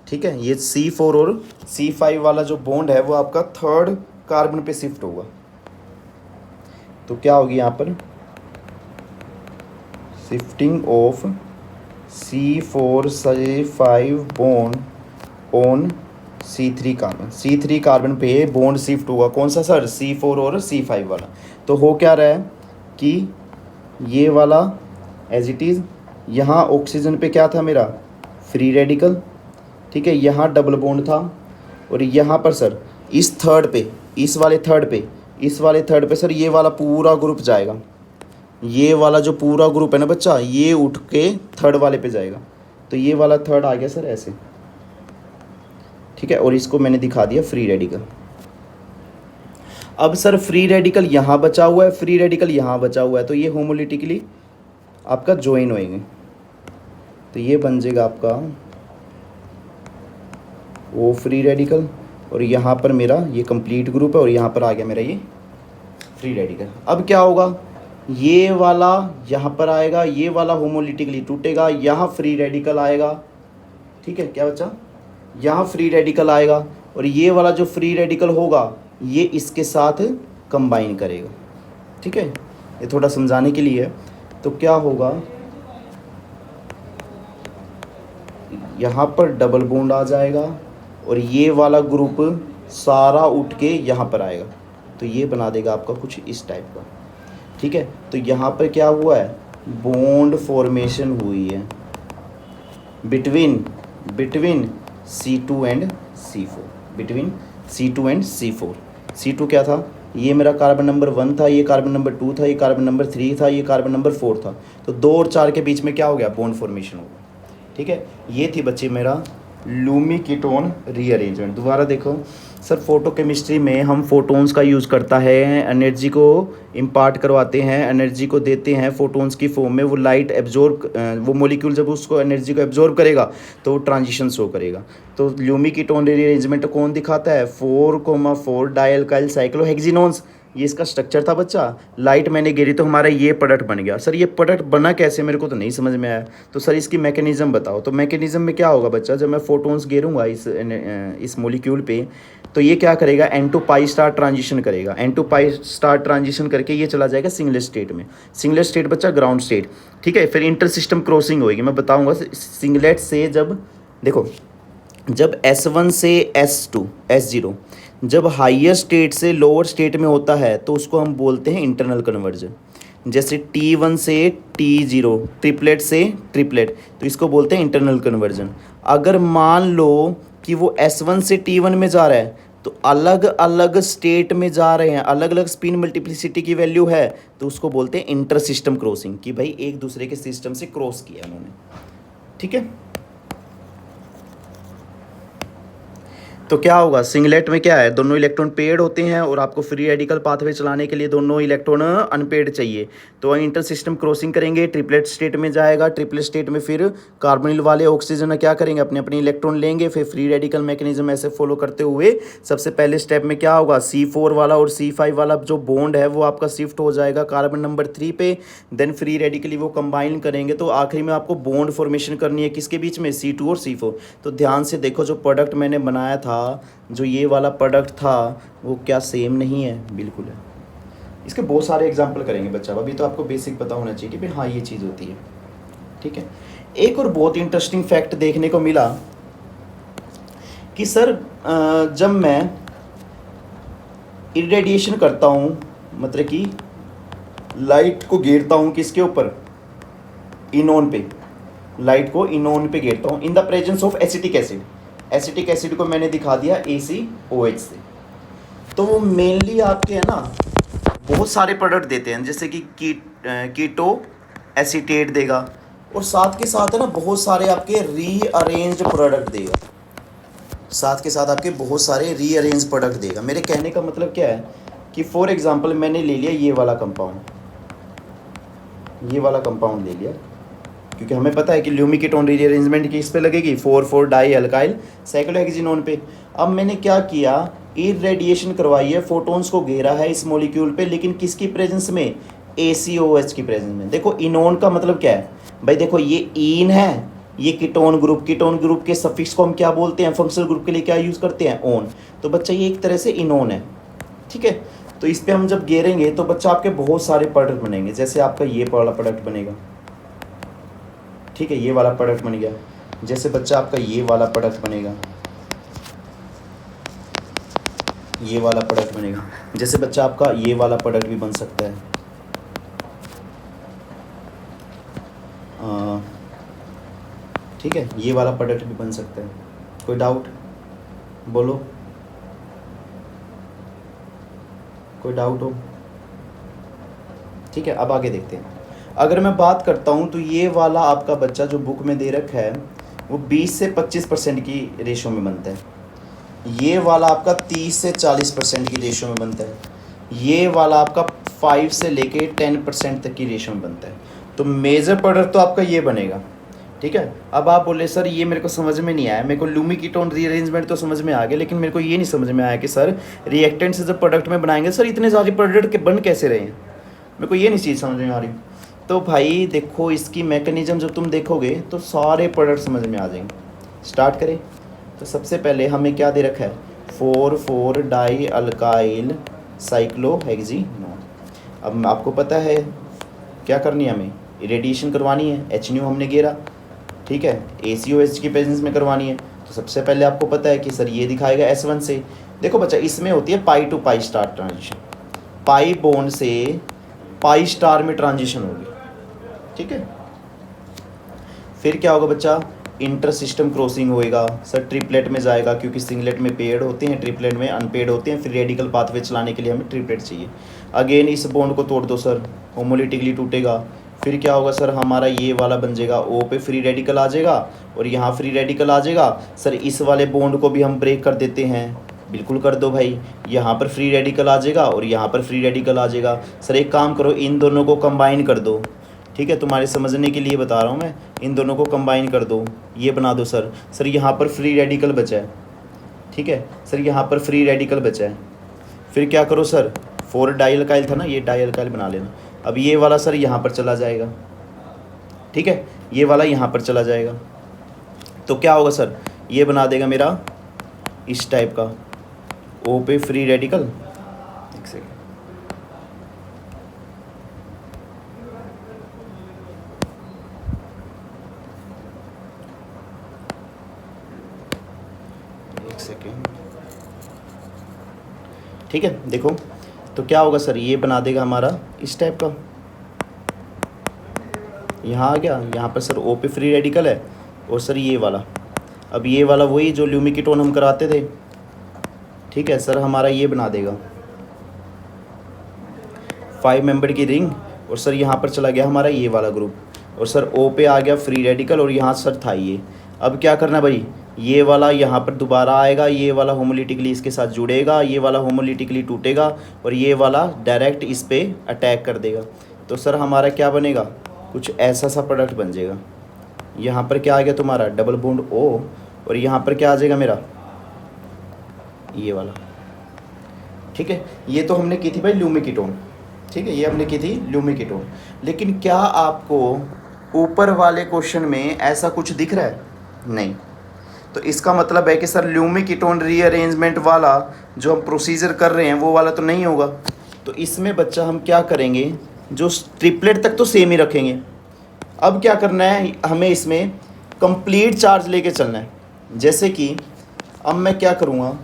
ठीक है, ये C4 और C5 वाला जो बॉन्ड है वो आपका थर्ड कार्बन पे शिफ्ट होगा। तो क्या होगी यहाँ पर, shifting of C4 C5 bond on C3 carbon, C3 carbon पे बॉन्ड शिफ्ट होगा, कौन सा सर, C4 और C5 वाला। तो हो क्या रहा है कि ये वाला एज इट इज़, यहाँ ऑक्सीजन पे क्या था मेरा फ्री रेडिकल, ठीक है, यहाँ डबल बॉन्ड था और यहाँ पर सर इस थर्ड पे, इस वाले थर्ड पे सर ये वाला पूरा ग्रुप जाएगा, ये वाला जो पूरा ग्रुप है ना बच्चा, ये उठ के थर्ड वाले पे जाएगा। तो ये वाला थर्ड आ गया सर ऐसे। ठीक है, और इसको मैंने दिखा दिया फ्री रेडिकल। अब सर फ्री रेडिकल यहाँ बचा हुआ है, फ्री रेडिकल यहाँ बचा हुआ है, तो ये होमोलिटिकली आपका ज्वाइन होएंगे। तो ये बन जाएगा आपका वो फ्री रेडिकल और यहाँ पर मेरा ये कंप्लीट ग्रुप है और यहाँ पर आ गया मेरा ये फ्री रेडिकल। अब क्या होगा, ये वाला यहाँ पर आएगा, ये वाला होमोलिटिकली टूटेगा, यहाँ फ्री रेडिकल आएगा। ठीक है क्या बच्चा, यहाँ फ्री रेडिकल आएगा और ये वाला जो फ्री रेडिकल होगा ये इसके साथ कंबाइन करेगा। ठीक है, ये थोड़ा समझाने के लिए है। तो क्या होगा, यहाँ पर डबल बॉन्ड आ जाएगा और ये वाला ग्रुप सारा उठ के यहाँ पर आएगा, तो ये बना देगा आपका कुछ इस टाइप का। ठीक है, तो यहाँ पर क्या हुआ है, बॉन्ड फॉर्मेशन हुई है between C2 and C4, between C2 and C4। C2 क्या था, ये मेरा कार्बन नंबर 1 था, ये कार्बन नंबर 2 था, ये कार्बन नंबर 3 था, ये कार्बन नंबर 4 था। तो 2 और 4 के बीच में क्या हो गया, बॉन्ड फॉर्मेशन हो गया। ठीक है, ये थी बच्चे मेरा लूमी कीटोन रीअरेंजमेंट। दोबारा देखो सर, फोटोकेमिस्ट्री में हम फोटोन्स का यूज़ करता है, एनर्जी को इम्पार्ट करवाते हैं, एनर्जी को देते हैं फोटोन्स की फॉर्म में। वो लाइट एब्जॉर्ब, वो मॉलिक्यूल जब उसको एनर्जी को एब्जॉर्ब करेगा तो वो ट्रांजिशन शो करेगा। तो लूमी कीटोन रीअरेंजमेंट कौन दिखाता है, 4,4 डाइअल्काइल साइक्लोहेक्सिनोन्स, ये इसका स्ट्रक्चर था बच्चा। लाइट मैंने गिरी तो हमारा ये प्रोडक्ट बन गया। सर ये प्रोडक्ट बना कैसे, मेरे को तो नहीं समझ में आया। तो सर इसकी मैकेनिज़्म बताओ। तो मैकेनिज़्म में क्या होगा बच्चा, जब मैं फोटोन्स गिरूंगा इस मॉलिक्यूल पे, तो ये क्या करेगा, N to pi star transition करेगा। N to pi star transition करके ये चला जाएगा सिंगलेट स्टेट में। सिंगलेट स्टेट बच्चा ग्राउंड स्टेट। ठीक है, फिर इंटर सिस्टम क्रॉसिंग होगी, मैं बताऊँगा सिंगलेट से। जब देखो, जब S1 से S2 S0 जब हाईयर स्टेट से लोअर स्टेट में होता है तो उसको हम बोलते हैं इंटरनल कन्वर्जन। जैसे T1 से T0, ट्रिपलेट से ट्रिपलेट, तो इसको बोलते हैं इंटरनल कन्वर्जन। अगर मान लो कि वो S1 से T1 में जा रहा है तो अलग अलग स्टेट में जा रहे हैं, अलग अलग स्पिन मल्टीप्लिसिटी की वैल्यू है, तो उसको बोलते हैं इंटर सिस्टम क्रॉसिंग, कि भाई एक दूसरे के सिस्टम से क्रॉस किया उन्होंने। ठीक है, तो क्या होगा, सिंगलेट में क्या है, दोनों इलेक्ट्रॉन पेड होते हैं और आपको फ्री रेडिकल पाथवे चलाने के लिए दोनों इलेक्ट्रॉन अनपेड चाहिए। तो इंटर सिस्टम क्रॉसिंग करेंगे, ट्रिपलेट स्टेट में जाएगा। ट्रिपलेट स्टेट में फिर कार्बोनिल वाले ऑक्सीजन क्या करेंगे, अपने अपने इलेक्ट्रॉन लेंगे। फिर फ्री रेडिकल मैकेनिज्म ऐसे फॉलो करते हुए सबसे पहले स्टेप में क्या होगा, C4 वाला और C5 वाला जो बॉन्ड है वो आपका शिफ्ट हो जाएगा कार्बन नंबर 3 पे। देन फ्री रेडिकली वो कंबाइन करेंगे, तो आखिरी में आपको बॉन्ड फॉर्मेशन करनी है किसके बीच में, C2 और C4। तो ध्यान से देखो, जो प्रोडक्ट मैंने बनाया था, जो ये वाला प्रोडक्ट था, वो क्या सेम नहीं है, बिल्कुल है। इसके बहुत सारे एग्जांपल करेंगे बच्चा, अभी तो आपको बेसिक पता होना चाहिए कि भाई हाँ ये चीज़ होती है। ठीक है, एक और बहुत इंटरेस्टिंग फैक्ट देखने को मिला कि सर जब मैं इरेडिएशन करता हूँ, मतलब कि लाइट को गिरता हूँ किसके ऊपर, इनोन पे, लाइट को इनोन पे घेरता हूँ in the presence of acetic acid. Acetic acid को मैंने दिखा दिया ACOH से। तो वो मेनली आपके है ना बहुत सारे प्रोडक्ट देते हैं, जैसे कि कीटो एसीटेट देगा, और साथ के साथ है ना बहुत सारे आपके रीअरेंज्ड प्रोडक्ट देगा, साथ के साथ आपके बहुत सारे रीअरेंज प्रोडक्ट देगा। मेरे कहने का मतलब क्या है कि फॉर एग्जांपल मैंने ले लिया ये वाला कंपाउंड, ये वाला कंपाउंड ले लिया, क्योंकि हमें पता है कि ल्यूमिकीटोन रीअरेंजमेंट की इस पे लगेगी 4,4 डाई अल्काइल साइक्लोहेक्सिनोन पे। अब मैंने क्या किया, इरेडिएशन करवाई है, फोटोन्स को घेरा है इस मॉलिक्यूल पे, लेकिन किसकी प्रेजेंस में, ACOH की प्रेजेंस में। देखो इनोन का मतलब क्या है भाई, देखो ये इन है, ये कीटोन ग्रुप के सफिक्स को हम क्या बोलते हैं, फंक्शनल ग्रुप के लिए क्या यूज़ करते हैं, ओन। तो बच्चा ये एक तरह से इनोन है, ठीक है। तो इस पे हम जब घेरेंगे तो बच्चा आपके बहुत सारे प्रोडक्ट बनेंगे, जैसे आपका ये वाला प्रोडक्ट बनेगा, ठीक है, ये वाला प्रोडक्ट बन गया। जैसे बच्चा आपका ये वाला प्रोडक्ट बनेगा, ये वाला प्रोडक्ट बनेगा। जैसे बच्चा आपका ये वाला प्रोडक्ट भी बन सकता है, ठीक है, ये वाला प्रोडक्ट भी बन सकता है। कोई डाउट बोलो, कोई डाउट हो, ठीक है। अब आगे देखते हैं। अगर मैं बात करता हूँ तो ये वाला आपका बच्चा जो बुक में दे रखा है वो 20 से 25% की रेशो में बनता है, ये वाला आपका 30 से 40% की रेशो में बनता है, ये वाला आपका 5 से लेके 10% तक की रेशो में बनता है। तो मेजर प्रोडक्ट तो आपका ये बनेगा, ठीक है। अब आप बोले सर ये मेरे को समझ में नहीं आया, मेरे को ल्यूमिकीटोन रीअरेंजमेंट तो समझ में आ गया, लेकिन मेरे को ये नहीं समझ में आया कि सर रिएक्टेंट से जब प्रोडक्ट में बनाएंगे सर इतने सारे प्रोडक्ट के बन कैसे रहे हैं, मेरे को ये नहीं चीज़ समझ में आ रही। तो भाई देखो इसकी मैकेनिज्म जब तुम देखोगे तो सारे प्रोडक्ट समझ में आ जाएंगे। स्टार्ट करें। तो सबसे पहले हमें क्या दे रखा है, 4,4 डाई अल्काइल साइक्लोहेक्सिनोन। अब आपको पता है क्या करनी है, हमें इरेडिएशन करवानी है, HNO हमने घेरा, ठीक है, ACOH की प्रेजेंस में करवानी है। तो सबसे पहले आपको पता है कि सर ये दिखाएगा S1 से। देखो बच्चा इसमें होती है pi to pi star transition, pi bond से पाई स्टार में ट्रांजिशन होगी, ठीक है। फिर क्या होगा बच्चा, इंटर सिस्टम क्रॉसिंग होएगा, सर ट्रिपलेट में जाएगा, क्योंकि सिंगलेट में पेड होते हैं, ट्रिपलेट में अनपेड होते हैं। फिर रेडिकल पाथवे चलाने के लिए हमें ट्रिपलेट चाहिए। अगेन इस बॉन्ड को तोड़ दो सर, होमोलिटिकली टूटेगा। फिर क्या होगा सर, हमारा ये वाला बन जाएगा, O पे फ्री रेडिकल आ जाएगा और यहाँ फ्री रेडिकल आ जाएगा। सर इस वाले बॉन्ड को भी हम ब्रेक कर देते हैं, बिल्कुल कर दो भाई, यहाँ पर फ्री रेडिकल आ जाएगा और यहाँ पर फ्री रेडिकल आ जाएगा। सर एक काम करो, इन दोनों को कंबाइन कर दो, ठीक है, तुम्हारे समझने के लिए बता रहा हूँ मैं, इन दोनों को कंबाइन कर दो, ये बना दो सर। सर यहाँ पर फ्री रेडिकल बचा है, ठीक है, सर यहाँ पर फ्री रेडिकल बचा है। फिर क्या करो सर, 4 डाई अल्काइल था ना, ये डाई अल्काइल बना लेना। अब ये वाला सर यहाँ पर चला जाएगा, ठीक है, ये वाला यहाँ पर चला जाएगा। तो क्या होगा सर, ये बना देगा मेरा इस टाइप का O पे फ्री रेडिकल। एक सेकेंड, ठीक है। देखो तो क्या होगा सर, ये बना देगा हमारा इस टाइप का, यहाँ आ गया, यहाँ पर सर O पे फ्री रेडिकल है और सर ये वाला, अब ये वाला वही जो ल्यूमिकीटोन हम कराते थे, ठीक है। सर हमारा ये बना देगा 5 मेंबर की रिंग, और सर यहाँ पर चला गया हमारा ये वाला ग्रुप, और सर O पे आ गया फ्री रेडिकल और यहाँ सर था ये। अब क्या करना भाई, ये वाला यहाँ पर दोबारा आएगा, ये वाला होमोलिटिकली इसके साथ जुड़ेगा, ये वाला होमोलिटिकली टूटेगा और ये वाला डायरेक्ट इस पे अटैक कर देगा। तो सर हमारा क्या बनेगा, कुछ ऐसा सा प्रोडक्ट बन जाएगा। यहाँ पर क्या आ गया तुम्हारा डबल बॉन्ड O, और यहाँ पर क्या आ जाएगा मेरा ये वाला, ठीक है। ये तो हमने की थी भाई ल्यूमिकीटोन, ठीक है, ये हमने की थी ल्यूमिकीटोन। लेकिन क्या आपको ऊपर वाले क्वेश्चन में ऐसा कुछ दिख रहा है, नहीं। तो इसका मतलब है कि सर ल्यूमिकीटोन रीअरेंजमेंट वाला जो हम प्रोसीजर कर रहे हैं वो वाला तो नहीं होगा। तो इसमें बच्चा हम क्या करेंगे, जो ट्रिपलेट तक तो सेम ही रखेंगे। अब क्या करना है, हमें इसमें कंप्लीट चार्ज लेके चलना है। जैसे कि अब मैं क्या करूँगा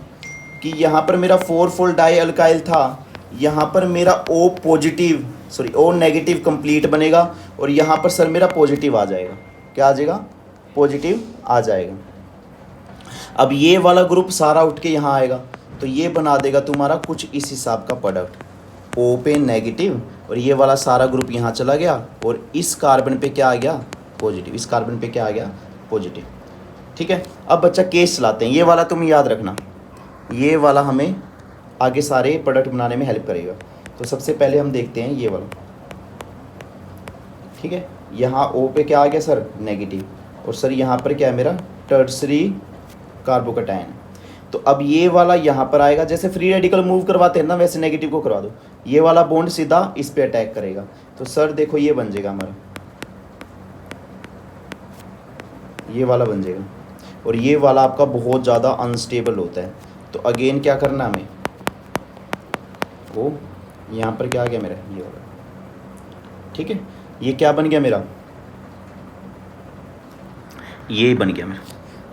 कि यहाँ पर मेरा 4,4 डाई अल्काइल था, यहाँ पर मेरा O positive sorry O negative complete बनेगा और यहाँ पर सर मेरा पॉजिटिव आ जाएगा। क्या आ जाएगा? पॉजिटिव आ जाएगा। अब ये वाला ग्रुप सारा उठ के यहाँ आएगा तो ये बना देगा तुम्हारा कुछ इस हिसाब का प्रोडक्ट, O पे नेगेटिव और ये वाला सारा ग्रुप यहाँ चला गया और इस कार्बन पे क्या आ गया? पॉजिटिव। इस कार्बन पे क्या आ गया? पॉजिटिव। ठीक है, अब बच्चा केस चलाते हैं। ये वाला तुम याद रखना, ये वाला हमें आगे सारे प्रोडक्ट बनाने में हेल्प करेगा। तो सबसे पहले हम देखते हैं ये वाला। ठीक है, यहाँ O पे क्या आ गया सर? नेगेटिव। और सर यहाँ पर क्या है मेरा? Tertiary carbocation. तो अब ये वाला यहाँ पर आएगा, जैसे फ्री रेडिकल मूव करवाते हैं ना वैसे नेगेटिव को करवा दो। ये वाला बॉन्ड सीधा इस पे अटैक करेगा तो सर देखो ये बन जाएगा हमारा, ये वाला बन जाएगा। और ये वाला आपका बहुत ज़्यादा अनस्टेबल होता है तो अगेन क्या करना हमें? वो यहाँ पर क्या आ गया मेरा? ये वाला। ठीक है, ये क्या बन गया मेरा? ये बन गया मेरा।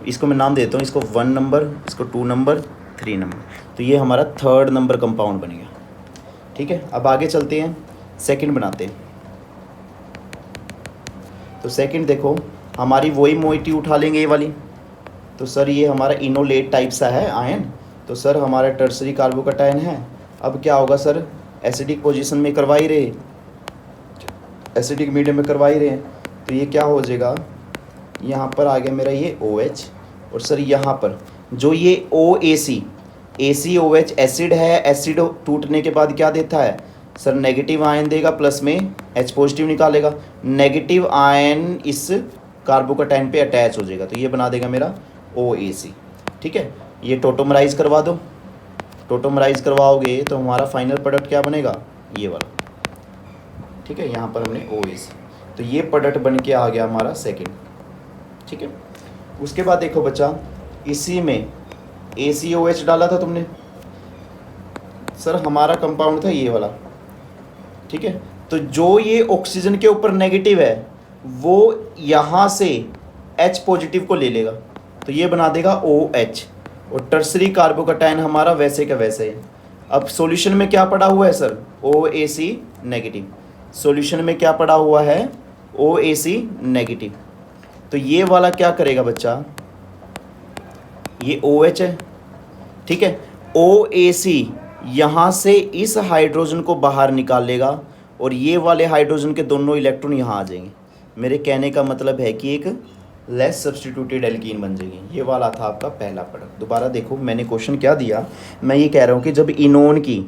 इसको मैं नाम देता हूँ, इसको 1 नंबर, इसको 2 नंबर, 3 नंबर। तो ये हमारा 3rd नंबर कंपाउंड बन गया। ठीक है, अब आगे चलते हैं, सेकंड बनाते हैं। तो सेकंड देखो हमारी वही मोइटी उठा लेंगे ये वाली। तो सर ये हमारा इनोलेट टाइप सा है आयन, तो सर हमारा टर्सरी कार्बोकैटायन है। अब क्या होगा सर? एसिडिक पोजीशन में करवा ही रहे, एसिडिक मीडियम में करवा ही रहे हैं तो ये क्या हो जाएगा? यहाँ पर आ गया मेरा ये OH और सर यहाँ पर जो ये OAC, ACOH एसिड है, एसिड टूटने के बाद क्या देता है सर? नेगेटिव आयन देगा, प्लस में H पॉजिटिव निकालेगा। नेगेटिव आयन इस कार्बोकैटायन पे अटैच हो जाएगा तो ये बना देगा मेरा OAC। ठीक है, ये टोटोमराइज करवा दो। टोटोमराइज करवाओगे तो हमारा फाइनल प्रोडक्ट क्या बनेगा? ये वाला। ठीक है, यहाँ पर हमने OAC, तो ये प्रोडक्ट बन के आ गया हमारा सेकंड। ठीक है, उसके बाद देखो बच्चा, इसी में ACOH डाला था तुमने, सर हमारा कंपाउंड था ये वाला। ठीक है, तो जो ये ऑक्सीजन के ऊपर नेगेटिव है वो यहाँ से H पॉजिटिव को ले लेगा तो ये बना देगा OH और टर्सरी कार्बोकैटायन हमारा वैसे का वैसे है। अब सॉल्यूशन में क्या पड़ा हुआ है सर? OAC negative. सॉल्यूशन में क्या पड़ा हुआ है? OAC negative. तो ये वाला क्या करेगा बच्चा? ये OH है। ठीक है, OAC यहाँ से इस हाइड्रोजन को बाहर निकाल लेगा और ये वाले हाइड्रोजन के दोनों इलेक्ट्रॉन यहाँ आ जाएंगे। मेरे कहने का मतलब है कि एक लेस सब्स्टिट्यूटेड एल्कीन बन जाएगी। ये वाला था आपका पहला प्रोडक्ट। दोबारा देखो मैंने क्वेश्चन क्या दिया, मैं ये कह रहा हूँ कि जब इनोन की,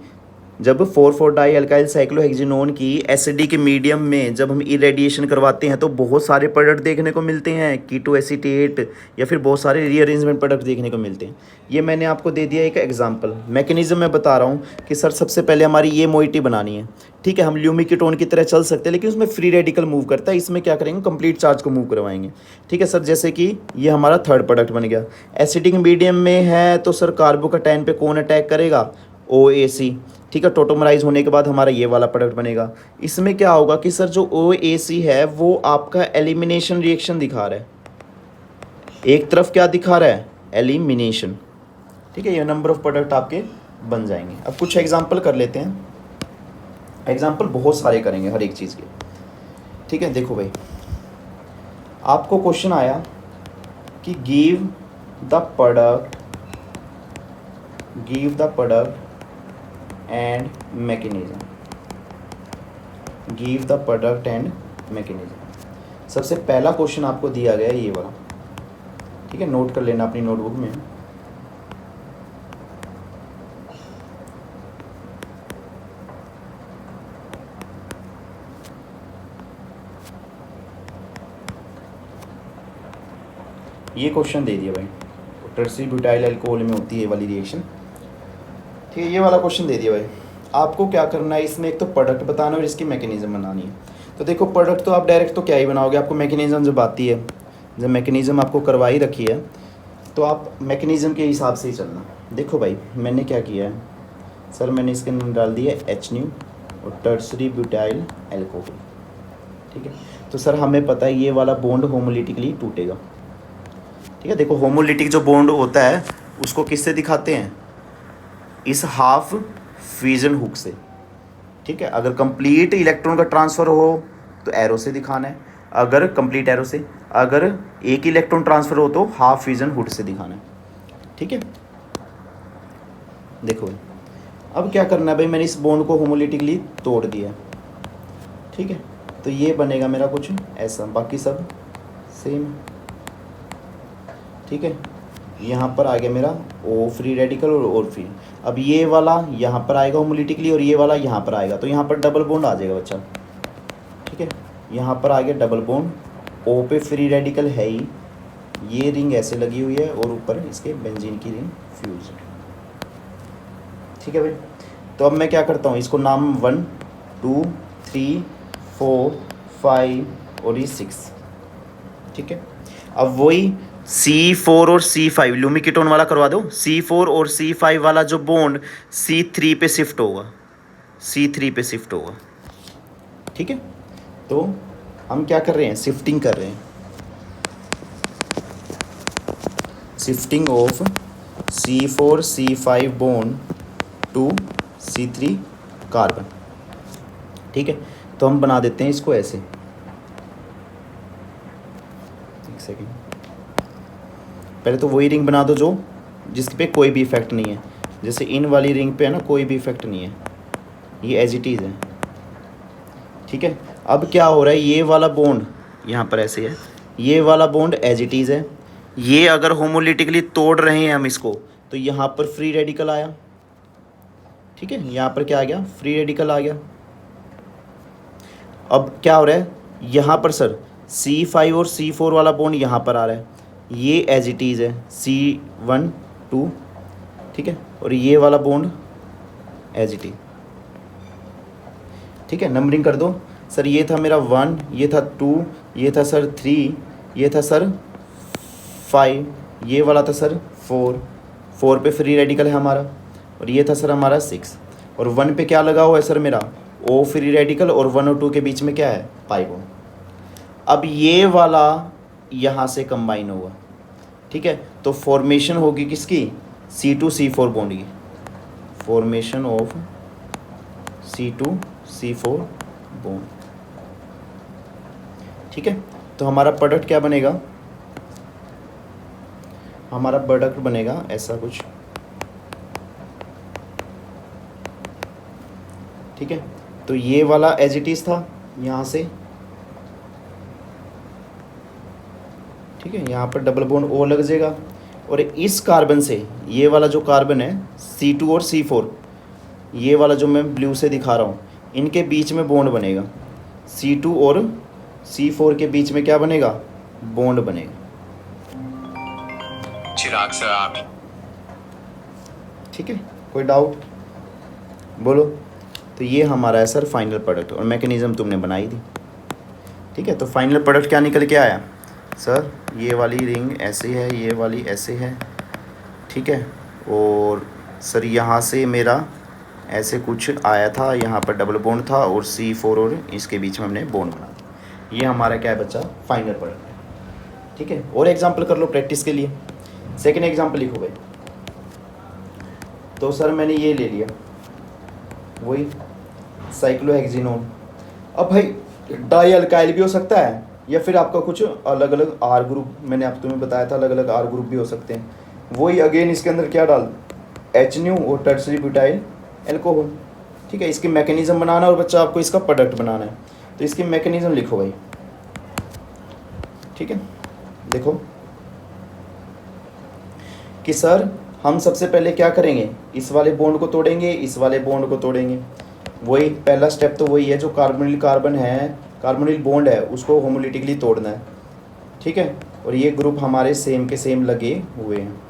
जब 4,4 डाई अल्काइल साइक्लोहेक्सिनोन की एसिडिक मीडियम में जब हम इरेडिएशन करवाते हैं तो बहुत सारे प्रोडक्ट देखने को मिलते हैं, कीटो एसीटेट या फिर बहुत सारे रीअरेंजमेंट प्रोडक्ट देखने को मिलते हैं। ये मैंने आपको दे दिया एक एग्जांपल। मैकेनिज्म मैं बता रहा हूँ कि सर सबसे पहले हमारी ये मोइटी बनानी है। ठीक है, हम ल्यूमिक कीटोन की तरह चल सकते हैं लेकिन उसमें फ्री रेडिकल मूव करता है, इसमें क्या करेंगे? कंप्लीट चार्ज को मूव करवाएंगे। ठीक है सर, जैसे कि ये हमारा 3rd प्रोडक्ट बन गया। एसिडिक मीडियम में है तो सर कार्बोकैटायन पे कौन अटैक करेगा? OAC। ठीक है, टोटोमराइज होने के बाद हमारा ये वाला प्रोडक्ट बनेगा। इसमें क्या होगा कि सर जो OAC है वो आपका एलिमिनेशन रिएक्शन दिखा रहा है, एक तरफ क्या दिखा रहा है? एलिमिनेशन। ठीक है, ये नंबर ऑफ प्रोडक्ट आपके बन जाएंगे। अब कुछ एग्जांपल कर लेते हैं, एग्जांपल बहुत सारे करेंगे हर एक चीज़ के। ठीक है, देखो भाई आपको क्वेश्चन आया कि give the product and mechanism. Give the product and mechanism. सबसे पहला क्वेश्चन आपको दिया गया है ये वाला। ठीक है, नोट कर लेना अपनी नोटबुक में। ये क्वेश्चन दे दिया भाई, टर्सरी ब्यूटाइल अल्कोहल में होती है ये वाली रिएक्शन। ठीक है, ये वाला क्वेश्चन दे दिया भाई। आपको क्या करना है, इसमें एक तो प्रोडक्ट बताना है और इसकी मैकेनिज्म बनानी है। तो देखो प्रोडक्ट तो आप डायरेक्ट तो क्या ही बनाओगे, आपको मैकेनिज्म जब आती है, जब मैकेनिज्म आपको करवाई रखी है तो आप मैकेनिज्म के हिसाब से ही चलना। देखो भाई मैंने क्या किया है सर, मैंने इसके अंदर डाल दिया HNU और टर्सरी ब्यूटाइल अल्कोहल। ठीक है, तो सर हमें पता है ये वाला बॉन्ड होमोलिटिकली टूटेगा। ठीक है, देखो होमोलिटिक जो बॉन्ड होता है उसको किससे दिखाते हैं? इस हाफ फ्यूजन हुक से। ठीक है, अगर कंप्लीट इलेक्ट्रॉन का ट्रांसफ़र हो तो एरो से दिखाना है, अगर कंप्लीट एरो से, अगर एक इलेक्ट्रॉन ट्रांसफ़र हो तो हाफ फिजन हुड से दिखाना है। ठीक है, देखो भाई अब क्या करना है भाई, मैंने इस बॉन्ड को होमोलिटिकली तोड़ दिया। ठीक है, तो ये बनेगा मेरा कुछ ऐसा, बाकी सब सेम। ठीक है, यहाँ पर आ गया मेरा ओ फ्री रेडिकल और फ्री। अब ये वाला यहाँ पर आएगा होमोलिटिकली और ये वाला यहाँ पर आएगा, तो यहाँ पर डबल बॉन्ड आ जाएगा बच्चा। ठीक है, यहाँ पर आ गया डबल बॉन्ड, ओ पे फ्री रेडिकल है ही, ये रिंग ऐसे लगी हुई है और ऊपर इसके बेंजीन की रिंग फ्यूज है। ठीक है भाई, तो अब मैं क्या करता हूँ, इसको नाम 1 2 3 4 5 और ये 6। ठीक है, अब वही C4 और C5 ल्यूमिकीटोन वाला करवा दो। C4 और C5 वाला जो बॉन्ड C3 पे शिफ्ट होगा, C3 पे शिफ्ट होगा। ठीक है, तो हम क्या कर रहे हैं, शिफ्टिंग कर रहे हैं, shifting of C4 C5 bond to C3 carbon. ठीक है, तो हम बना देते हैं इसको ऐसे, एक सेकेंड, पहले तो वही रिंग बना दो जो जिस पे कोई भी इफेक्ट नहीं है, जैसे इन वाली रिंग पे है ना कोई भी इफेक्ट नहीं है, ये एज इट इज़ है। ठीक है, अब क्या हो रहा है, ये वाला बॉन्ड यहाँ पर ऐसे है, ये वाला बॉन्ड एज इट इज़ है, ये अगर होमोलिटिकली तोड़ रहे हैं हम इसको तो यहाँ पर फ्री रेडिकल आया। ठीक है, यहाँ पर क्या आ गया, फ्री रेडिकल आ गया। अब क्या हो रहा है, यहाँ पर सर C5 और C4 वाला बॉन्ड यहाँ पर आ रहा है, ये एज इट इज़ है C1 2। ठीक है, और ये वाला बॉन्ड एज इट इज। ठीक है, नंबरिंग कर दो सर, ये था मेरा 1, ये था 2, ये था सर 3, ये था सर 5, ये वाला था सर 4 पे फ्री रेडिकल है हमारा, और ये था सर हमारा 6, और 1 पे क्या लगा हुआ है सर मेरा ओ फ्री रेडिकल, और 1 और 2 के बीच में क्या है पाई बॉन्ड। अब ये वाला यहाँ से कंबाइन होगा। ठीक है, तो फॉर्मेशन होगी किसकी, C2 C4 बॉन्ड की, formation of C2 C4 bond. ठीक है, तो हमारा प्रोडक्ट क्या बनेगा, हमारा प्रोडक्ट बनेगा ऐसा कुछ। ठीक है, तो ये वाला एज इट इज़ था यहाँ से। ठीक है, यहाँ पर डबल बॉन्ड ओ लग जाएगा, और इस कार्बन से ये वाला जो कार्बन है C2 और C4, ये वाला जो मैं ब्लू से दिखा रहा हूँ, इनके बीच में बॉन्ड बनेगा, C2 और C4 के बीच में क्या बनेगा, बॉन्ड बनेगा। चिराग सर आप, ठीक है, कोई डाउट बोलो। तो ये हमारा है सर फाइनल प्रोडक्ट, और मैकेनिज़्म तुमने बनाई दी। ठीक है, तो फाइनल प्रोडक्ट क्या निकल के आया सर, ये वाली रिंग ऐसे है, ये वाली ऐसे है। ठीक है, और सर यहाँ से मेरा ऐसे कुछ आया था, यहाँ पर डबल बॉन्ड था, और C4 और इसके बीच में हमने बॉन्ड बना दिया। ये हमारा क्या बचा, फाइनल प्रोडक्ट है। ठीक है, और एग्जांपल कर लो प्रैक्टिस के लिए। सेकंड एग्जांपल लिखो भाई। तो सर मैंने ये ले लिया, वही साइक्लोहेक्सिनोन। अब भाई डाई अल्काइल भी हो सकता है, या फिर आपका कुछ अलग अलग आर ग्रुप, मैंने आप तुम्हें बताया था अलग अलग आर ग्रुप भी हो सकते हैं। वही अगेन इसके अंदर क्या डाल, HNU और टर्सरी ब्यूटाइल एल्कोहल। ठीक है, इसकी मैकेनिज्म बनाना और बच्चा आपको इसका प्रोडक्ट बनाना है, तो इसकी मैकेनिज्म लिखो भाई। ठीक है, देखो कि सर हम सबसे पहले क्या करेंगे, इस वाले बॉन्ड को तोड़ेंगे, इस वाले बॉन्ड को तोड़ेंगे। वही पहला स्टेप तो वही है, जो कार्बोनिल कार्बन है, कार्बोनिल बॉन्ड है, उसको होमोलिटिकली तोड़ना है। ठीक है, और ये ग्रुप हमारे सेम के सेम लगे हुए हैं।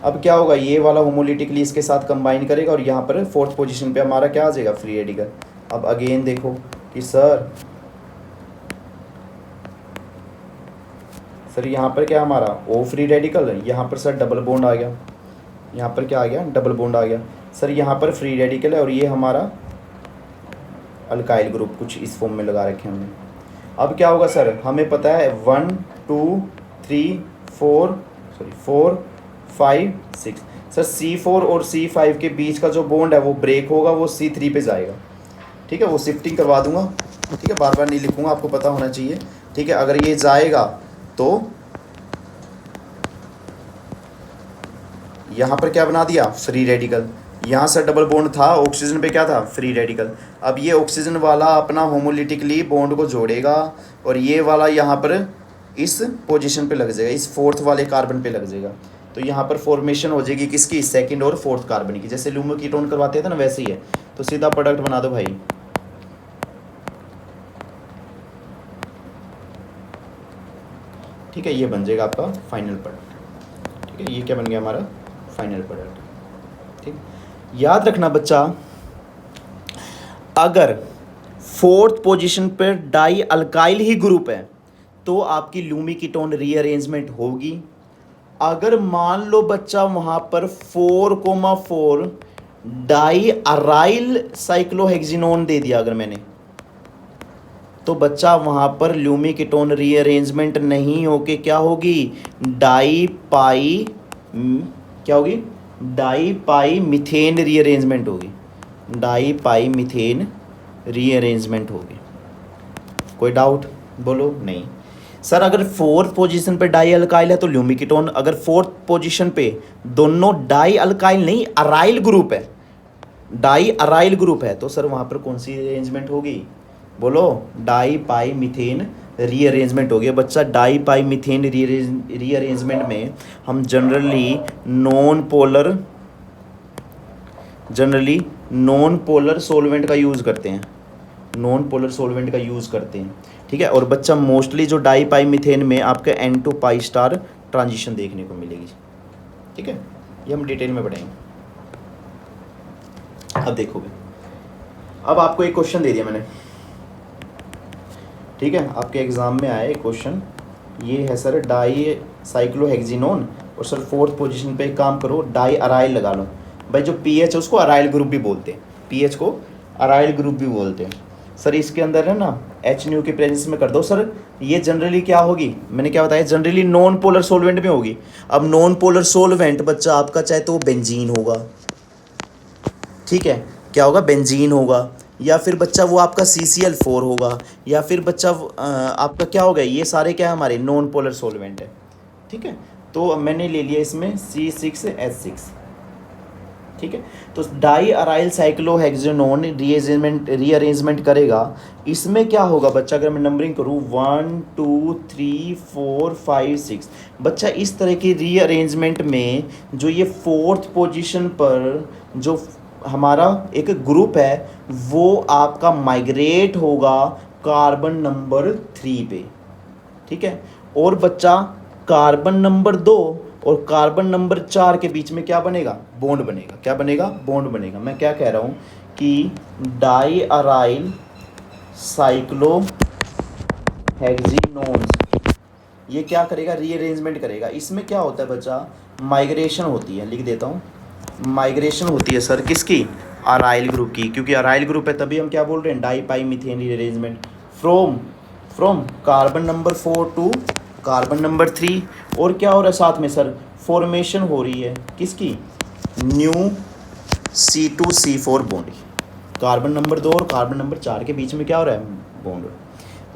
अब क्या होगा, ये वाला होमोलिटिकली इसके साथ कंबाइन करेगा, और यहाँ पर फोर्थ पोजीशन पे हमारा क्या आ जाएगा, फ्री रेडिकल। अब अगेन देखो कि सर यहाँ पर क्या हमारा ओ फ्री रेडिकल, यहाँ पर सर डबल बॉन्ड आ गया, यहाँ पर क्या आ गया, डबल बॉन्ड आ गया। सर यहाँ पर फ्री रेडिकल है, और ये हमारा अल्काइल ग्रुप कुछ इस फॉर्म में लगा रखे हमने। अब क्या होगा सर, हमें पता है 1 2 3 4 5 6। सर C4 और C5 के बीच का जो बॉन्ड है वो ब्रेक होगा, वो C3 पे जाएगा। ठीक है, वो शिफ्टिंग करवा दूंगा। ठीक है, बार बार नहीं लिखूंगा, आपको पता होना चाहिए। ठीक है, अगर ये जाएगा तो यहाँ पर क्या बना दिया, फ्री रेडिकल। यहाँ से डबल बॉन्ड था, ऑक्सीजन पे क्या था, फ्री रेडिकल। अब ये ऑक्सीजन वाला अपना होमोलिटिकली बॉन्ड को जोड़ेगा और ये वाला यहाँ पर इस पोजीशन पे लग जाएगा, इस फोर्थ वाले कार्बन पे लग जाएगा। तो यहाँ पर फॉर्मेशन हो जाएगी किसकी, सेकंड और फोर्थ कार्बन की। जैसे लूमो कीटोन करवाते थे ना, वैसे ही है। तो सीधा प्रोडक्ट बना दो भाई। ठीक है, ये बन जाएगा आपका फाइनल प्रोडक्ट। ठीक है, ये क्या बन गया हमारा फाइनल प्रोडक्ट। ठीक, याद रखना बच्चा, अगर फोर्थ पोजीशन पर डाई अल्काइल ही ग्रुप है तो आपकी लूमी कीटोन रीअरेंजमेंट होगी। अगर मान लो बच्चा वहां पर 4,4 डाई अराइल साइक्लोहेक्सिनोन दे दिया अगर मैंने, तो बच्चा वहां पर लूमी कीटोन रीअरेंजमेंट नहीं होके क्या होगी, डाई पाई क्या होगी, डाई पाई मिथेन रीअरेंजमेंट होगी। डाई पाई मिथेन रीअरेंजमेंट होगी। कोई डाउट बोलो? नहीं सर, अगर फोर्थ पोजीशन पे डाई अल्काइल है तो लूमी कीटोन, अगर फोर्थ पोजीशन पे दोनों डाई अल्काइल नहीं अराइल ग्रुप है, डाई अराइल ग्रुप है, तो सर वहां पर कौन सी अरेंजमेंट होगी, बोलो? डाई पाई मिथेन रीअरेंजमेंट हो गया बच्चा। डाई पाई मिथेन रीअरेंजमेंट में हम जनरली नॉन पोलर सॉल्वेंट का यूज़ करते हैं, नॉन पोलर सॉल्वेंट का यूज़ करते हैं। ठीक है, और बच्चा मोस्टली जो डाई पाई मिथेन में आपके N2 पाई स्टार ट्रांजिशन देखने को मिलेगी। ठीक है, ये हम डिटेल में पढ़ेंगे। अब देखोगे, अब आपको एक क्वेश्चन दे दिया मैंने। ठीक है, आपके एग्जाम में आया एक क्वेश्चन, ये है सर डाई साइक्लोहेक्सिनोन और सर फोर्थ पोजीशन पे एक काम करो, डाई अराइल लगा लो। भाई जो पीएच है उसको अराइल ग्रुप भी बोलते हैं, पीएच को अराइल ग्रुप भी बोलते हैं। सर इसके अंदर है ना एच न्यू के प्रेजेंस में कर दो। सर ये जनरली क्या होगी, मैंने क्या बताया, जनरली नॉन पोलर सोलवेंट में होगी। अब नॉन पोलर सोलवेंट बच्चा आपका चाहे तो बेंजीन होगा, ठीक है, क्या होगा, बेंजीन होगा, या फिर बच्चा वो आपका CCl4 होगा, या फिर बच्चा आपका क्या होगा, ये सारे क्या है हमारे नॉन पोलर सोलवेंट है। ठीक है, तो मैंने ले लिया इसमें C6H6। ठीक है, तो डाई अराइल साइक्लोहेक्सेनोन रीअरेंजमेंट करेगा। इसमें क्या होगा बच्चा, अगर मैं नंबरिंग करूँ 1 2 3 4 5 6, बच्चा इस तरह की रीअरेंजमेंट में जो ये फोर्थ पोजीशन पर जो हमारा एक ग्रुप है वो आपका माइग्रेट होगा कार्बन नंबर 3 पे। ठीक है, और बच्चा कार्बन नंबर 2 और कार्बन नंबर 4 के बीच में क्या बनेगा, बॉन्ड बनेगा। क्या बनेगा, बॉन्ड बनेगा। मैं क्या कह रहा हूँ कि डाई अराइल साइक्लोहेक्सिनोन्स ये क्या करेगा, रीअरेंजमेंट करेगा। इसमें क्या होता है बच्चा, माइग्रेशन होती है, लिख देता हूँ, माइग्रेशन होती है सर किसकी, अराइल ग्रुप की, क्योंकि अराइल ग्रुप है तभी हम क्या बोल रहे हैं, di pi methane rearrangement from carbon number 4 to carbon number 3। और क्या हो रहा है साथ में सर, फॉर्मेशन हो रही है किसकी, new C2C4 bond. Carbon number 2 और कार्बन नंबर 4 के बीच में क्या हो रहा है, बॉन्ड।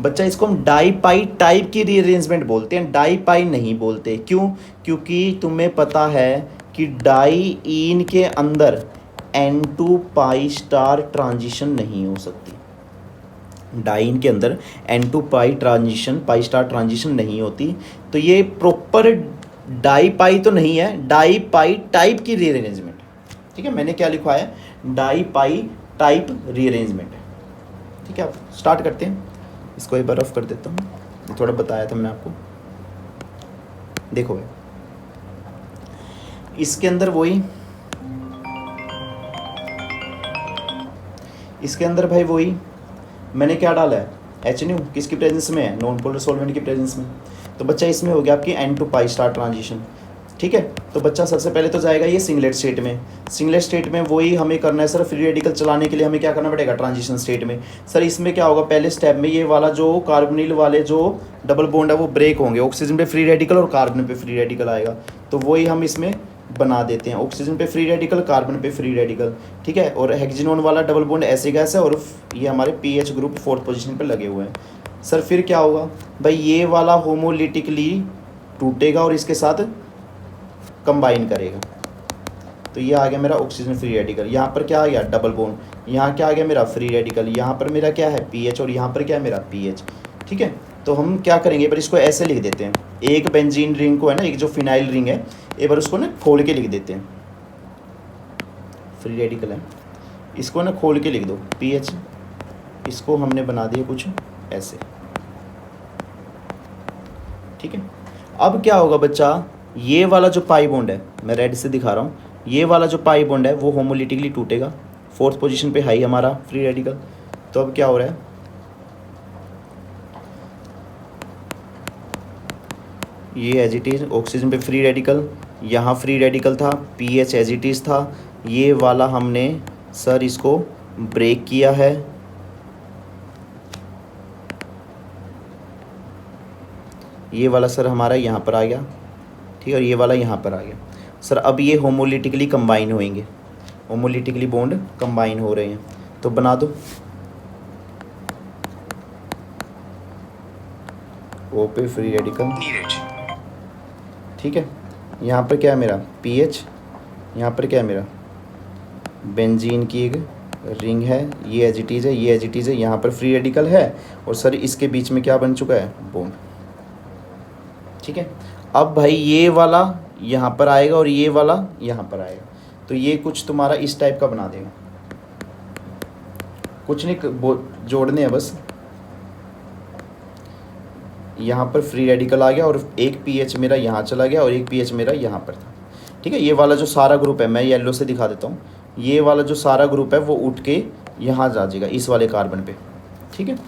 बच्चा इसको हम डाई पाई टाइप की रीअरेंजमेंट बोलते हैं, डाई पाई नहीं बोलते। क्यों, क्योंकि तुम्हें पता है कि डाई इन के अंदर N2 पाई स्टार ट्रांजिशन नहीं हो सकती, डाइन के अंदर N2 पाई स्टार ट्रांजिशन नहीं होती। तो ये प्रॉपर डाई पाई तो नहीं है, डाई पाई टाइप की रीअरेंजमेंट। ठीक है, मैंने क्या लिखा है, डाई पाई टाइप रीअरेंजमेंट। ठीक है, आप स्टार्ट करते हैं। इसको एक बार रफ कर देता हूँ, थोड़ा बताया था मैं आपको। देखो भाई, इसके अंदर भाई वही मैंने क्या डाला है, एच न्यू किसकी प्रेजेंस में है, नॉन पोलर सॉल्वेंट की प्रेजेंस में। तो बच्चा इसमें हो गया आपकी N2 पाई स्टार ट्रांजिशन। ठीक है, तो बच्चा सबसे पहले तो जाएगा ये सिंगलेट स्टेट में। सिंगलेट स्टेट में वही हमें करना है सर, फ्री रेडिकल चलाने के लिए हमें क्या करना पड़ेगा, ट्रांजिशन स्टेट में। सर इसमें क्या होगा, पहले स्टेप में ये वाला जो कार्बोनिल वाले जो डबल बॉन्ड है वो ब्रेक होंगे, ऑक्सीजन पे फ्री रेडिकल और कार्बन पे फ्री रेडिकल आएगा। तो वही हम इसमें बना देते हैं। ऑक्सीजन पे फ्री रेडिकल, कार्बन पे फ्री रेडिकल, ठीक है। और हेक्सिनोन वाला डबल बॉन्ड ऐसे गैस है और ये हमारे पीएच ग्रुप 4th पोजीशन पे लगे हुए हैं। सर फिर क्या होगा भाई, ये वाला होमोलिटिकली टूटेगा और इसके साथ कंबाइन करेगा, तो ये आ गया मेरा ऑक्सीजन फ्री रेडिकल। यहाँ पर क्या आ गया, डबल बॉन्ड, यहाँ क्या आ गया मेरा फ्री रेडिकल, यहाँ पर मेरा क्या है पीएच और यहाँ पर क्या है मेरा पीएच, ठीक है। तो हम क्या करेंगे, पर इसको ऐसे लिख देते हैं, एक बेंजीन रिंग को है ना, एक जो फिनाइल रिंग है, एक बार उसको ना खोल के लिख देते हैं, फ्री रेडिकल है, इसको ना खोल के लिख दो पीएच, इसको हमने बना दिया कुछ ऐसे, ठीक है। अब क्या होगा बच्चा, ये वाला जो पाई बॉन्ड है, मैं रेड से दिखा रहा हूँ, ये वाला जो पाई बॉन्ड है वो होमोलिटिकली टूटेगा, 4th पोजीशन पे हाई हमारा फ्री रेडिकल। तो अब क्या हो रहा है, ये एज इट इज ऑक्सीजन पे फ्री रेडिकल, यहाँ फ्री रेडिकल था, पीएच एज इट इज था, ये वाला हमने सर इसको ब्रेक किया है, ये वाला सर हमारा यहाँ पर आ गया, ठीक है, और ये वाला यहाँ पर आ गया सर। अब ये होमोलिटिकली कंबाइन होएंगे, होमोलिटिकली बॉन्ड कंबाइन हो रहे हैं, तो बना दो ओ पे फ्री रेडिकल, ठीक है। यहाँ पर क्या है मेरा पीएच, यहाँ पर क्या है मेरा बेंजीन की एक रिंग है, ये एज इट इज़ है, ये एज इट इज़ है, यहाँ पर फ्री रेडिकल है और सर इसके बीच में क्या बन चुका है बॉन्ड, ठीक है। अब भाई ये वाला यहाँ पर आएगा और ये वाला यहाँ पर आएगा, तो ये कुछ तुम्हारा इस टाइप का बना देगा, कुछ नहीं जोड़ने हैं बस, यहाँ पर फ्री रेडिकल आ गया और एक पीएच मेरा यहाँ चला गया और एक पीएच मेरा यहाँ पर था, ठीक है। ये वाला जो सारा ग्रुप है, मैं येलो से दिखा देता हूँ, ये वाला जो सारा ग्रुप है वो उठ के यहाँ जा जाएगा इस वाले कार्बन पे, ठीक है।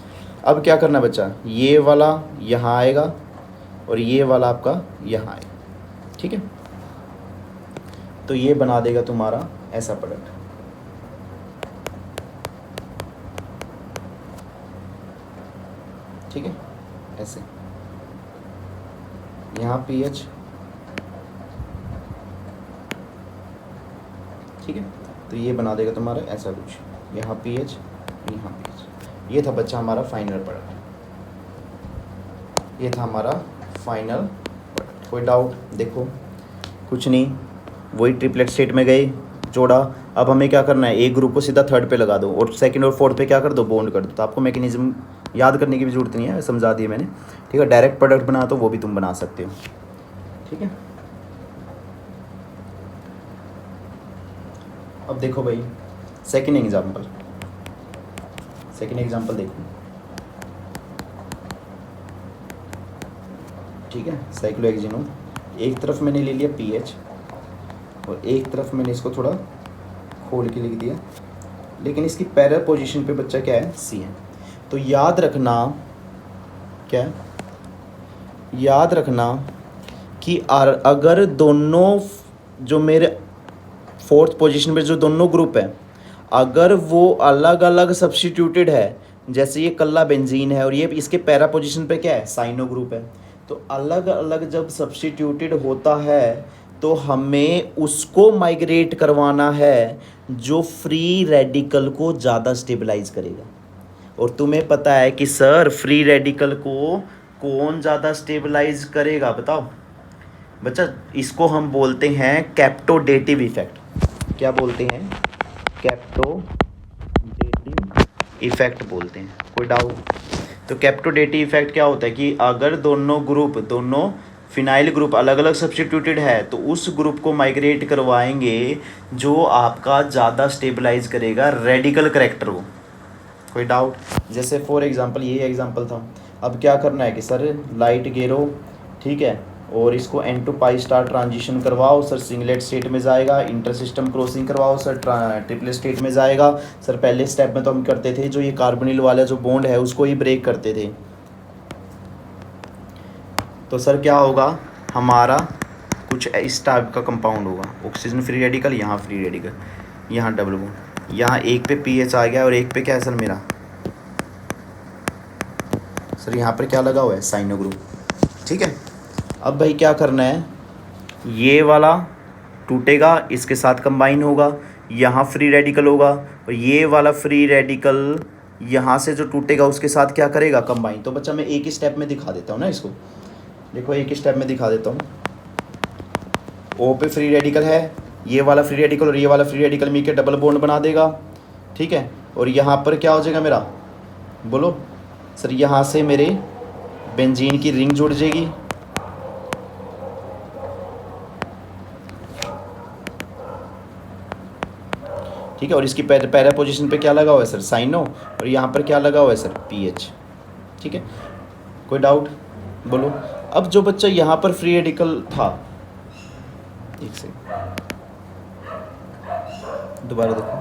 अब क्या करना बच्चा, ये वाला यहाँ आएगा और ये वाला आपका यहाँ आएगा, ठीक है। तो ये बना देगा तुम्हारा ऐसा प्रोडक्ट, ठीक है, ऐसे यहाँ पीएच, ठीक है। तो ये बना देगा तुम्हारा ऐसा कुछ, यहाँ पीएच, यहाँ पीएच। ये था बच्चा हमारा फाइनल प्रोडक्ट, ये था हमारा फाइनल प्रोडक्ट। कोई डाउट? देखो कुछ नहीं, वही ट्रिपलेट स्टेट में गए, जोड़ा। अब हमें क्या करना है, एक ग्रुप को सीधा 3rd पे लगा दो और 2nd और 4th पे क्या कर दो, बॉन्ड कर दो। तो आपको मैकेनिज्म याद करने की भी ज़रूरत नहीं है, समझा दिया मैंने, ठीक है। डायरेक्ट प्रोडक्ट बना तो वो भी तुम बना सकते हो, ठीक है। अब देखो भाई सेकेंड एग्जाम्पल देखो, ठीक है। साइक्लोहेक्सिनोन, एक तरफ मैंने ले लिया पीएच और एक तरफ मैंने इसको थोड़ा खोल के लिख दिया, लेकिन इसकी पैरेलल पोजीशन पे बच्चा क्या है, सी है। तो याद रखना, क्या है? याद रखना कि अगर दोनों जो मेरे 4th पोजीशन पे जो दोनों ग्रुप है, अगर वो अलग अलग सब्स्टिट्यूटेड है, जैसे ये कल्ला बेंजीन है और ये इसके पैरा पोजीशन पे क्या है, साइनो ग्रुप है, तो अलग अलग जब सब्स्टिट्यूटेड होता है तो हमें उसको माइग्रेट करवाना है जो फ्री रेडिकल को ज़्यादा स्टेबलाइज करेगा। और तुम्हें पता है कि सर फ्री रेडिकल को कौन ज़्यादा स्टेबलाइज करेगा, बताओ बच्चा। इसको हम बोलते हैं कैप्टोडेटिव इफेक्ट। क्या बोलते हैं? कैप्टोडेटिव इफेक्ट बोलते हैं। कोई डाउट? तो कैप्टोडेटिव इफेक्ट क्या होता है कि अगर दोनों फिनाइल ग्रुप अलग अलग सब्स्टिट्यूटेड है तो उस ग्रुप को माइग्रेट करवाएंगे जो आपका ज़्यादा स्टेबलाइज करेगा रेडिकल करैक्टर को। कोई डाउट? जैसे फॉर एग्जांपल ये एग्जांपल था। अब क्या करना है कि सर लाइट गेरो, ठीक है, और इसको N to pi star transition करवाओ सर, सिंगलेट स्टेट में जाएगा, इंटर सिस्टम क्रॉसिंग करवाओ सर, ट्रिपलेट स्टेट में जाएगा सर। पहले स्टेप में तो हम करते थे जो ये कार्बोनिल वाला जो बॉन्ड है उसको ही ब्रेक करते थे। तो सर क्या होगा, हमारा कुछ इस टाइप का कंपाउंड होगा, ऑक्सीजन फ्री रेडिकल, यहाँ फ्री रेडिकल, यहाँ डबल बॉन्ड, यहाँ एक पे पीएच आ गया और एक पे क्या है सर मेरा, सर यहाँ पर क्या लगा हुआ है, साइनो ग्रुप, ठीक है। अब भाई क्या करना है, ये वाला टूटेगा, इसके साथ कंबाइन होगा, यहाँ फ्री रेडिकल होगा, और ये वाला फ्री रेडिकल यहाँ से जो टूटेगा उसके साथ क्या करेगा, कंबाइन। तो बच्चा मैं एक ही स्टेप में दिखा देता हूँ ना इसको, देखो एक ही स्टेप में दिखा देता हूँ। ओ पे फ्री रेडिकल है, ये वाला फ्री रेडिकल और ये वाला फ्री रेडिकल मिलकर डबल बॉन्ड बना देगा, ठीक है। और यहाँ पर क्या हो जाएगा मेरा, बोलो सर, यहाँ से मेरे बेंजीन की रिंग जुड़ जाएगी, ठीक है। और इसकी पैरा पोजीशन पे क्या लगा हुआ है सर, साइन ओ, और यहाँ पर क्या लगा हुआ है सर, पी एच, ठीक है। कोई डाउट बोलो। अब जो बच्चा यहाँ पर फ्री रेडिकल था, एक से दोबारा देखो,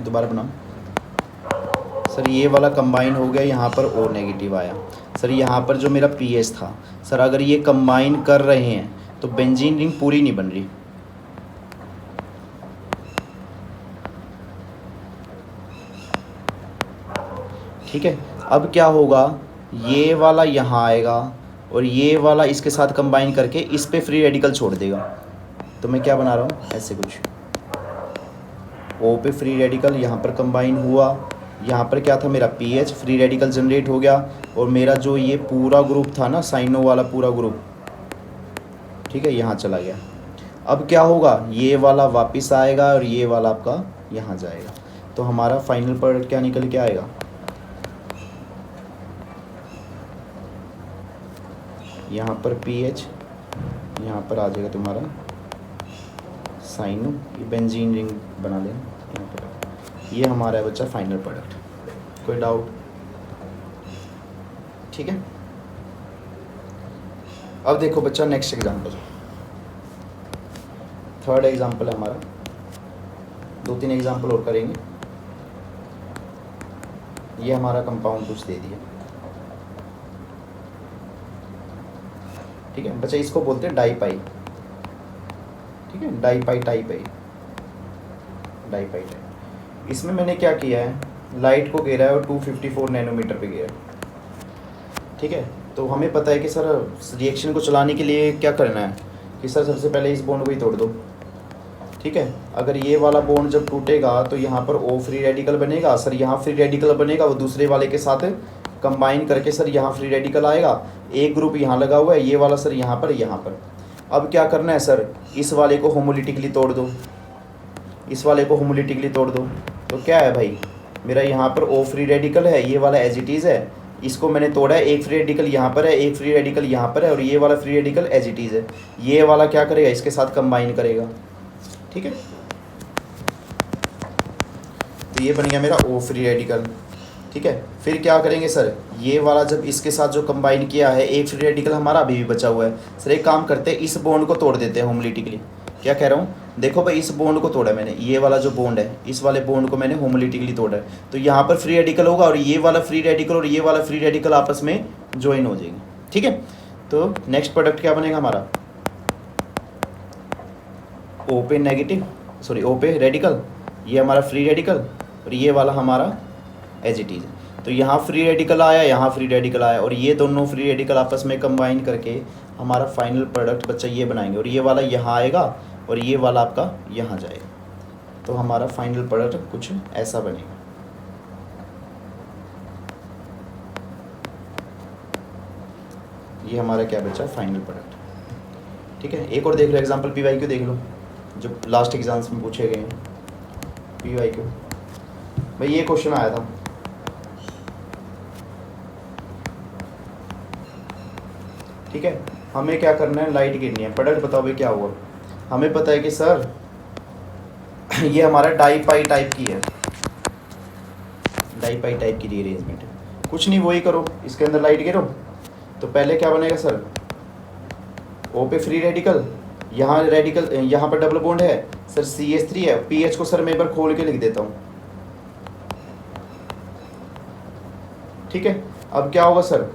दोबारा बनाओ सर, ये वाला कंबाइन हो गया, यहाँ पर ओ नेगेटिव आया सर। यहाँ पर जो मेरा पी एच था सर, अगर ये कंबाइन कर रहे हैं तो बेंजीन रिंग पूरी नहीं बन रही, ठीक है। अब क्या होगा, ये वाला यहाँ आएगा और ये वाला इसके साथ कंबाइन करके इस पे फ्री रेडिकल छोड़ देगा। तो मैं क्या बना रहा हूँ, ऐसे कुछ, ओ पे फ्री रेडिकल यहाँ पर कंबाइन हुआ, यहाँ पर क्या था मेरा P H, free radical generate हो गया, और मेरा जो ये पूरा ग्रुप था ना, साइनो वाला पूरा ग्रुप, ठीक है, यहाँ चला गया। अब क्या होगा, ये वाला वापस आएगा और ये वाला आपका यहाँ जाएगा। तो हमारा फाइनल प्रोडक्ट क्या निकल के आएगा, यहाँ पर पी एच, यहाँ पर आ जाएगा तुम्हारा साइनो, ये बेंजीन रिंग बना लेना यहाँ पर। ये हमारा है बच्चा फाइनल प्रोडक्ट। कोई डाउट, ठीक है। अब देखो बच्चा नेक्स्ट एग्जांपल, थर्ड एग्जांपल है हमारा, 2-3 एग्जांपल और करेंगे। ये हमारा कंपाउंड कुछ दे दिया, ठीक है बच्चा, इसको बोलते हैं डाईपाई, ठीक है, डाईपाई टाइप है, डाईपाई टाइप। इसमें मैंने क्या किया है, लाइट को घेरा है और 254 नैनोमीटर पे घेरा है, ठीक है। तो हमें पता है कि सर रिएक्शन को चलाने के लिए क्या करना है कि सर सबसे पहले इस बॉन्ड को ही तोड़ दो, ठीक है। अगर ये वाला बॉन्ड जब टूटेगा तो यहाँ पर ओ फ्री रेडिकल बनेगा सर, यहाँ फ्री रेडिकल बनेगा, वो दूसरे वाले के साथ कंबाइन करके सर यहाँ फ्री रेडिकल आएगा, एक ग्रुप यहाँ लगा हुआ है, ये वाला सर यहाँ पर, यहाँ पर। अब क्या करना है सर, इस वाले को होमोलिटिकली तोड़ दो, इस वाले को होमोलिटिकली तोड़ दो। तो क्या है भाई, मेरा यहाँ पर ओ फ्री रेडिकल है, ये वाला एज इट इज़ है, इसको मैंने तोड़ा है, एक फ्री रेडिकल यहाँ पर है, एक फ्री रेडिकल यहाँ पर है, और ये वाला free radical as it is है। ये वाला क्या करेगा, इसके साथ कंबाइन करेगा, ठीक है। तो ये बन गया मेरा ओ फ्री रेडिकल, ठीक है। फिर क्या करेंगे सर, ये वाला जब इसके साथ जो कंबाइन किया है, एक फ्री रेडिकल हमारा अभी भी बचा हुआ है सर, एक काम करते हैं, इस बॉन्ड को तोड़ देते हैं होमोलिटिकली। क्या कह रहा हूँ, देखो भाई, इस बॉन्ड को तोड़ा मैंने, ये वाला जो बॉन्ड है, इस वाले बॉन्ड को मैंने होमोलिटिकली तोड़ा है, तो यहाँ पर फ्री रेडिकल होगा और ये वाला फ्री रेडिकल और ये वाला फ्री रेडिकल आपस में ज्वाइन हो जाएंगे, ठीक है। तो नेक्स्ट प्रोडक्ट क्या बनेगा हमारा, ओ पे नेगेटिव, सॉरी ओ पे रेडिकल, ये हमारा फ्री रेडिकल और ये वाला हमारा एज इट इज़। तो यहाँ फ्री रेडिकल आया, यहाँ फ्री रेडिकल आया, और ये दोनों फ्री रेडिकल आपस में कंबाइन करके हमारा फाइनल प्रोडक्ट बच्चा ये बनाएंगे, और ये वाला यहाँ आएगा और ये वाला आपका यहाँ जाएगा। तो हमारा फाइनल प्रोडक्ट कुछ ऐसा बनेगा। ये हमारा क्या बचा, फाइनल प्रोडक्ट, ठीक है। एक और देख लो एग्जाम्पल, पी वाई क्यू देख लो, जो लास्ट एग्जाम्स में पूछे गए हैं। पी वाई क्यू भाई, ये क्वेश्चन आया था, ठीक है। हमें क्या करना है, लाइट गिरनी है, प्रोडक्ट बताओ भाई क्या हुआ। हमें पता है कि सर ये हमारा डाईपाई टाइप की है, डाईपाई टाइप की रीअरेंजमेंट है, कुछ नहीं वही करो, इसके अंदर लाइट गिरो। तो पहले क्या बनेगा सर, ओ पे फ्री रेडिकल, यहाँ रेडिकल, यहाँ पर डबल बॉन्ड है सर, CH3 है, पीएच को सर मैं एक बार खोल के लिख देता हूँ, ठीक है। अब क्या होगा सर,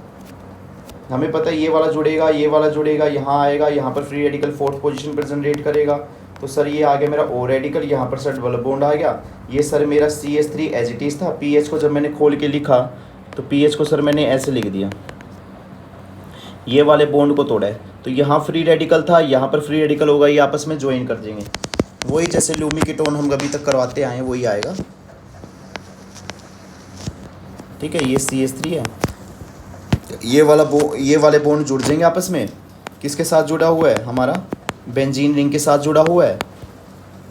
हमें पता है ये वाला जुड़ेगा, ये वाला जुड़ेगा, यहाँ आएगा, यहाँ पर फ्री रेडिकल फोर्थ पोजीशन पर जनरेट करेगा। तो सर ये आ गया मेरा ओ रेडिकल, यहाँ पर सर डबल बॉन्ड आ गया, ये सर मेरा CH3 एज इट इज़ था। पीएच को जब मैंने खोल के लिखा तो पीएच को सर मैंने ऐसे लिख दिया, ये वाले बॉन्ड को तोड़ा है, तो यहाँ फ्री रेडिकल था, यहाँ पर फ्री रेडिकल होगा, ये आपस में ज्वाइन कर देंगे। वही जैसे ल्यूमी कीटोन हम अभी तक करवाते आए हैं वही आएगा। ठीक है, ये CH3 है, ये वाले बॉन्ड जुड़ जाएंगे आपस में। किसके साथ जुड़ा हुआ है? हमारा बेंजीन रिंग के साथ जुड़ा हुआ है।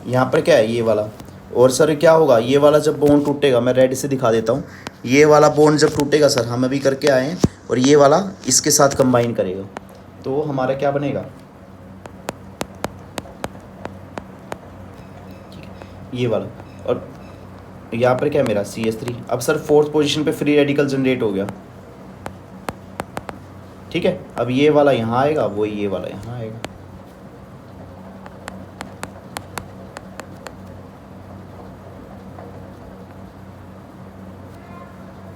यहाँ पर क्या है? ये वाला। और सर क्या होगा? ये वाला जब बॉन्ड टूटेगा, मैं रेड से दिखा देता हूँ, ये वाला बॉन्ड जब टूटेगा सर, हम अभी करके आए हैं, और ये वाला इसके साथ कंबाइन करेगा, तो हमारा क्या बनेगा? ये वाला। और यहाँ पर क्या है मेरा? CH3। अब सर 4th पोजीशन पे फ्री रेडिकल जनरेट हो गया। ठीक है, अब ये वाला यहाँ आएगा, वही ये वाला यहाँ आएगा।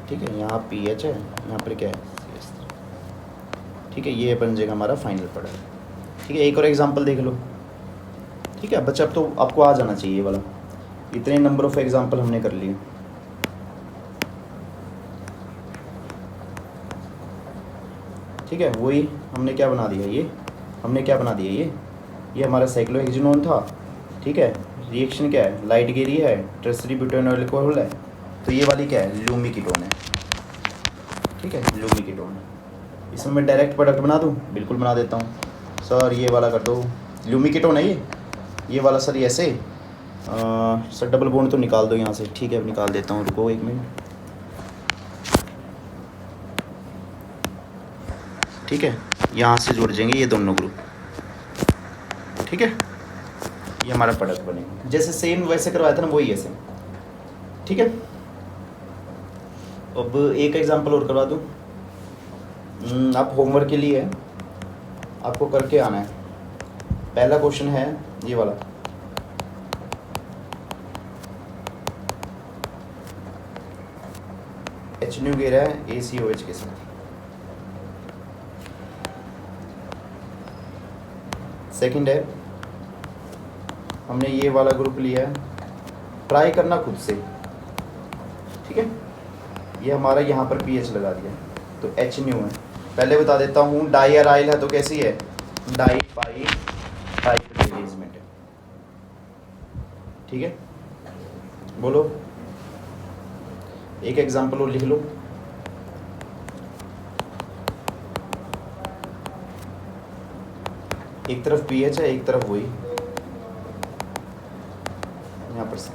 ठीक है, यहाँ PH है, यहाँ पर क्या है? CH3। ठीक है, ये बन जाएगा हमारा फाइनल प्रोडक्ट। ठीक है, एक और एग्जांपल देख लो। ठीक है बच्चा, अब तो आपको आ जाना चाहिए वाला। इतने नंबर ऑफ एग्जांपल हमने कर लिए। ठीक है, वही हमने क्या बना दिया, ये हमने क्या बना दिया, ये हमारा साइक्लोहेक्सिनोन था। ठीक है, रिएक्शन क्या है? लाइट गेरी है, टर्सरी ब्यूटेनॉल अल्कोहल है, तो ये वाली क्या है? ल्यूमी कीटोन है। ठीक है, ल्यूमी कीटोन है। इसमें मैं डायरेक्ट प्रोडक्ट बना दूँ? बिल्कुल बना देता हूँ सर। ये वाला कर दो, ल्यूमी कीटोन है ये वाला सर। ये ऐसे सर डबल बॉन्ड तो निकाल दो यहाँ से। ठीक है, अब निकाल देता हूँ, रुको 1 मिनट। ठीक है, यहाँ से जुड़ जाएंगे ये दोनों ग्रुप। ठीक है, ये हमारा प्रोडक्ट बनेगा। जैसे सेम वैसे करवाया था ना, वही है सेम। ठीक है, अब एक एग्जांपल और करवा दूँ। आप होमवर्क के लिए आपको करके आना है। पहला क्वेश्चन है ये वाला, HNO घेरा है ACOH के साथ। सेकंड है, हमने ये वाला ग्रुप लिया है, ट्राई करना खुद से। ठीक है, ये हमारा यहाँ पर pH लगा दिया, तो HNO है। पहले बता देता हूँ, डाई अराइल है तो कैसी है? डाई पाई टाइप अरेंजमेंट है। ठीक है, बोलो एक एग्जांपल और लिख लो। एक तरफ pH है, एक तरफ वही यहाँ पर से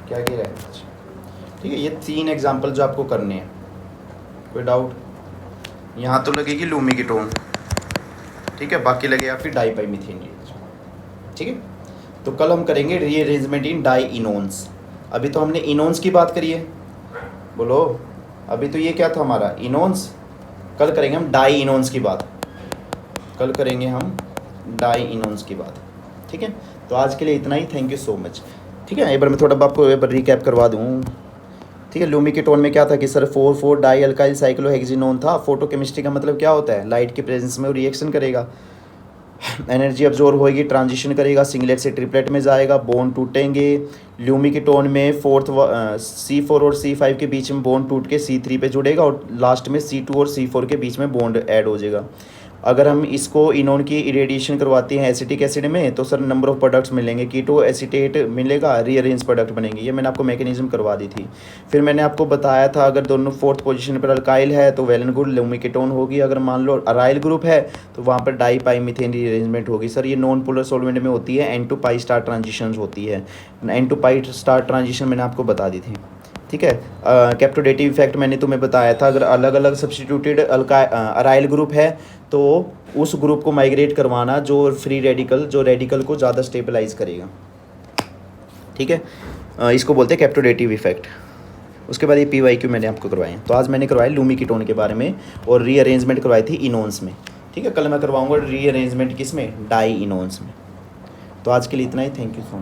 क्या कह रहा है? ठीक है, ये 3 एग्जांपल जो आपको करने हैं। कोई डाउट? यहाँ तो लगेगी ल्यूमी कीटोन। ठीक है, बाकी लगे आपकी डाईपाइमिथेन। ठीक है, तो कल हम करेंगे रीअरेंजमेंट इन डाई इनोन्स। अभी तो हमने इनोन्स की बात करी है, बोलो। अभी तो ये क्या था हमारा? इनोन्स। कल करेंगे हम डाई इनोन्स की बात। कल करेंगे हम डाई इनोन्स की बात। ठीक है, तो आज के लिए इतना ही। Thank you so much. ठीक है, एक बार मैं थोड़ा आपको एक बार रिकैप करवा दूँ। ठीक है, ल्यूमी कीटोन में क्या था कि सर 4,4 डाई अल्काइल साइक्लोहेक्सिनोन था। फोटोकेमिस्ट्री का मतलब क्या होता है? लाइट के प्रेजेंस में वो रिएक्शन करेगा, एनर्जी अब्जॉर्ब होएगी, ट्रांजिशन करेगा, सिंगलेट से ट्रिपलेट में जाएगा, बॉन्ड टूटेंगे। ल्यूमी कीटोन में C4 और C5 के बीच में बॉन्ड टूट के C3 पे जुड़ेगा, और लास्ट में C2 और C4 के बीच में बॉन्ड ऐड हो जाएगा। अगर हम इसको इनोन की इरेडिएशन करवाते हैं एसिटिक एसिड में, तो सर नंबर ऑफ प्रोडक्ट्स मिलेंगे, कीटो एसिटेट मिलेगा, रीअरेंज प्रोडक्ट बनेंगे। ये मैंने आपको मैकेनिज्म करवा दी थी। फिर मैंने आपको बताया था, अगर दोनों 4th पोजीशन पर अल्काइल है तो वेलेन ग्रुप ल्यूमी कीटोन होगी। अगर मान लो अराइल ग्रुप है तो वहाँ पर डाई पाई मीथेन रीअरेंजमेंट होगी। सर ये नॉन पोलर सॉल्वेंट में होती है, N to pi star transition होती है। N to pi star transition मैंने आपको बता दी थी। ठीक है, कैप्टोडेटिव इफेक्ट मैंने तुम्हें बताया था। अगर अलग अलग सब्स्टिट्यूटेड अराइल ग्रुप है तो उस ग्रुप को माइग्रेट करवाना जो फ्री रेडिकल, जो रेडिकल को ज़्यादा स्टेबलाइज करेगा। ठीक है, इसको बोलते हैं कैप्टोडेटिव इफेक्ट। उसके बाद ये PYQ मैंने आपको करवाए हैं। तो आज मैंने करवाया ल्यूमी कीटोन के बारे में, और रीअरेंजमेंट करवाई थी इनोन्स में। ठीक है, कल मैं करवाऊँगा रीअरेंजमेंट किस में? डाई इनोन्स में। तो आज के लिए इतना ही। Thank you so much.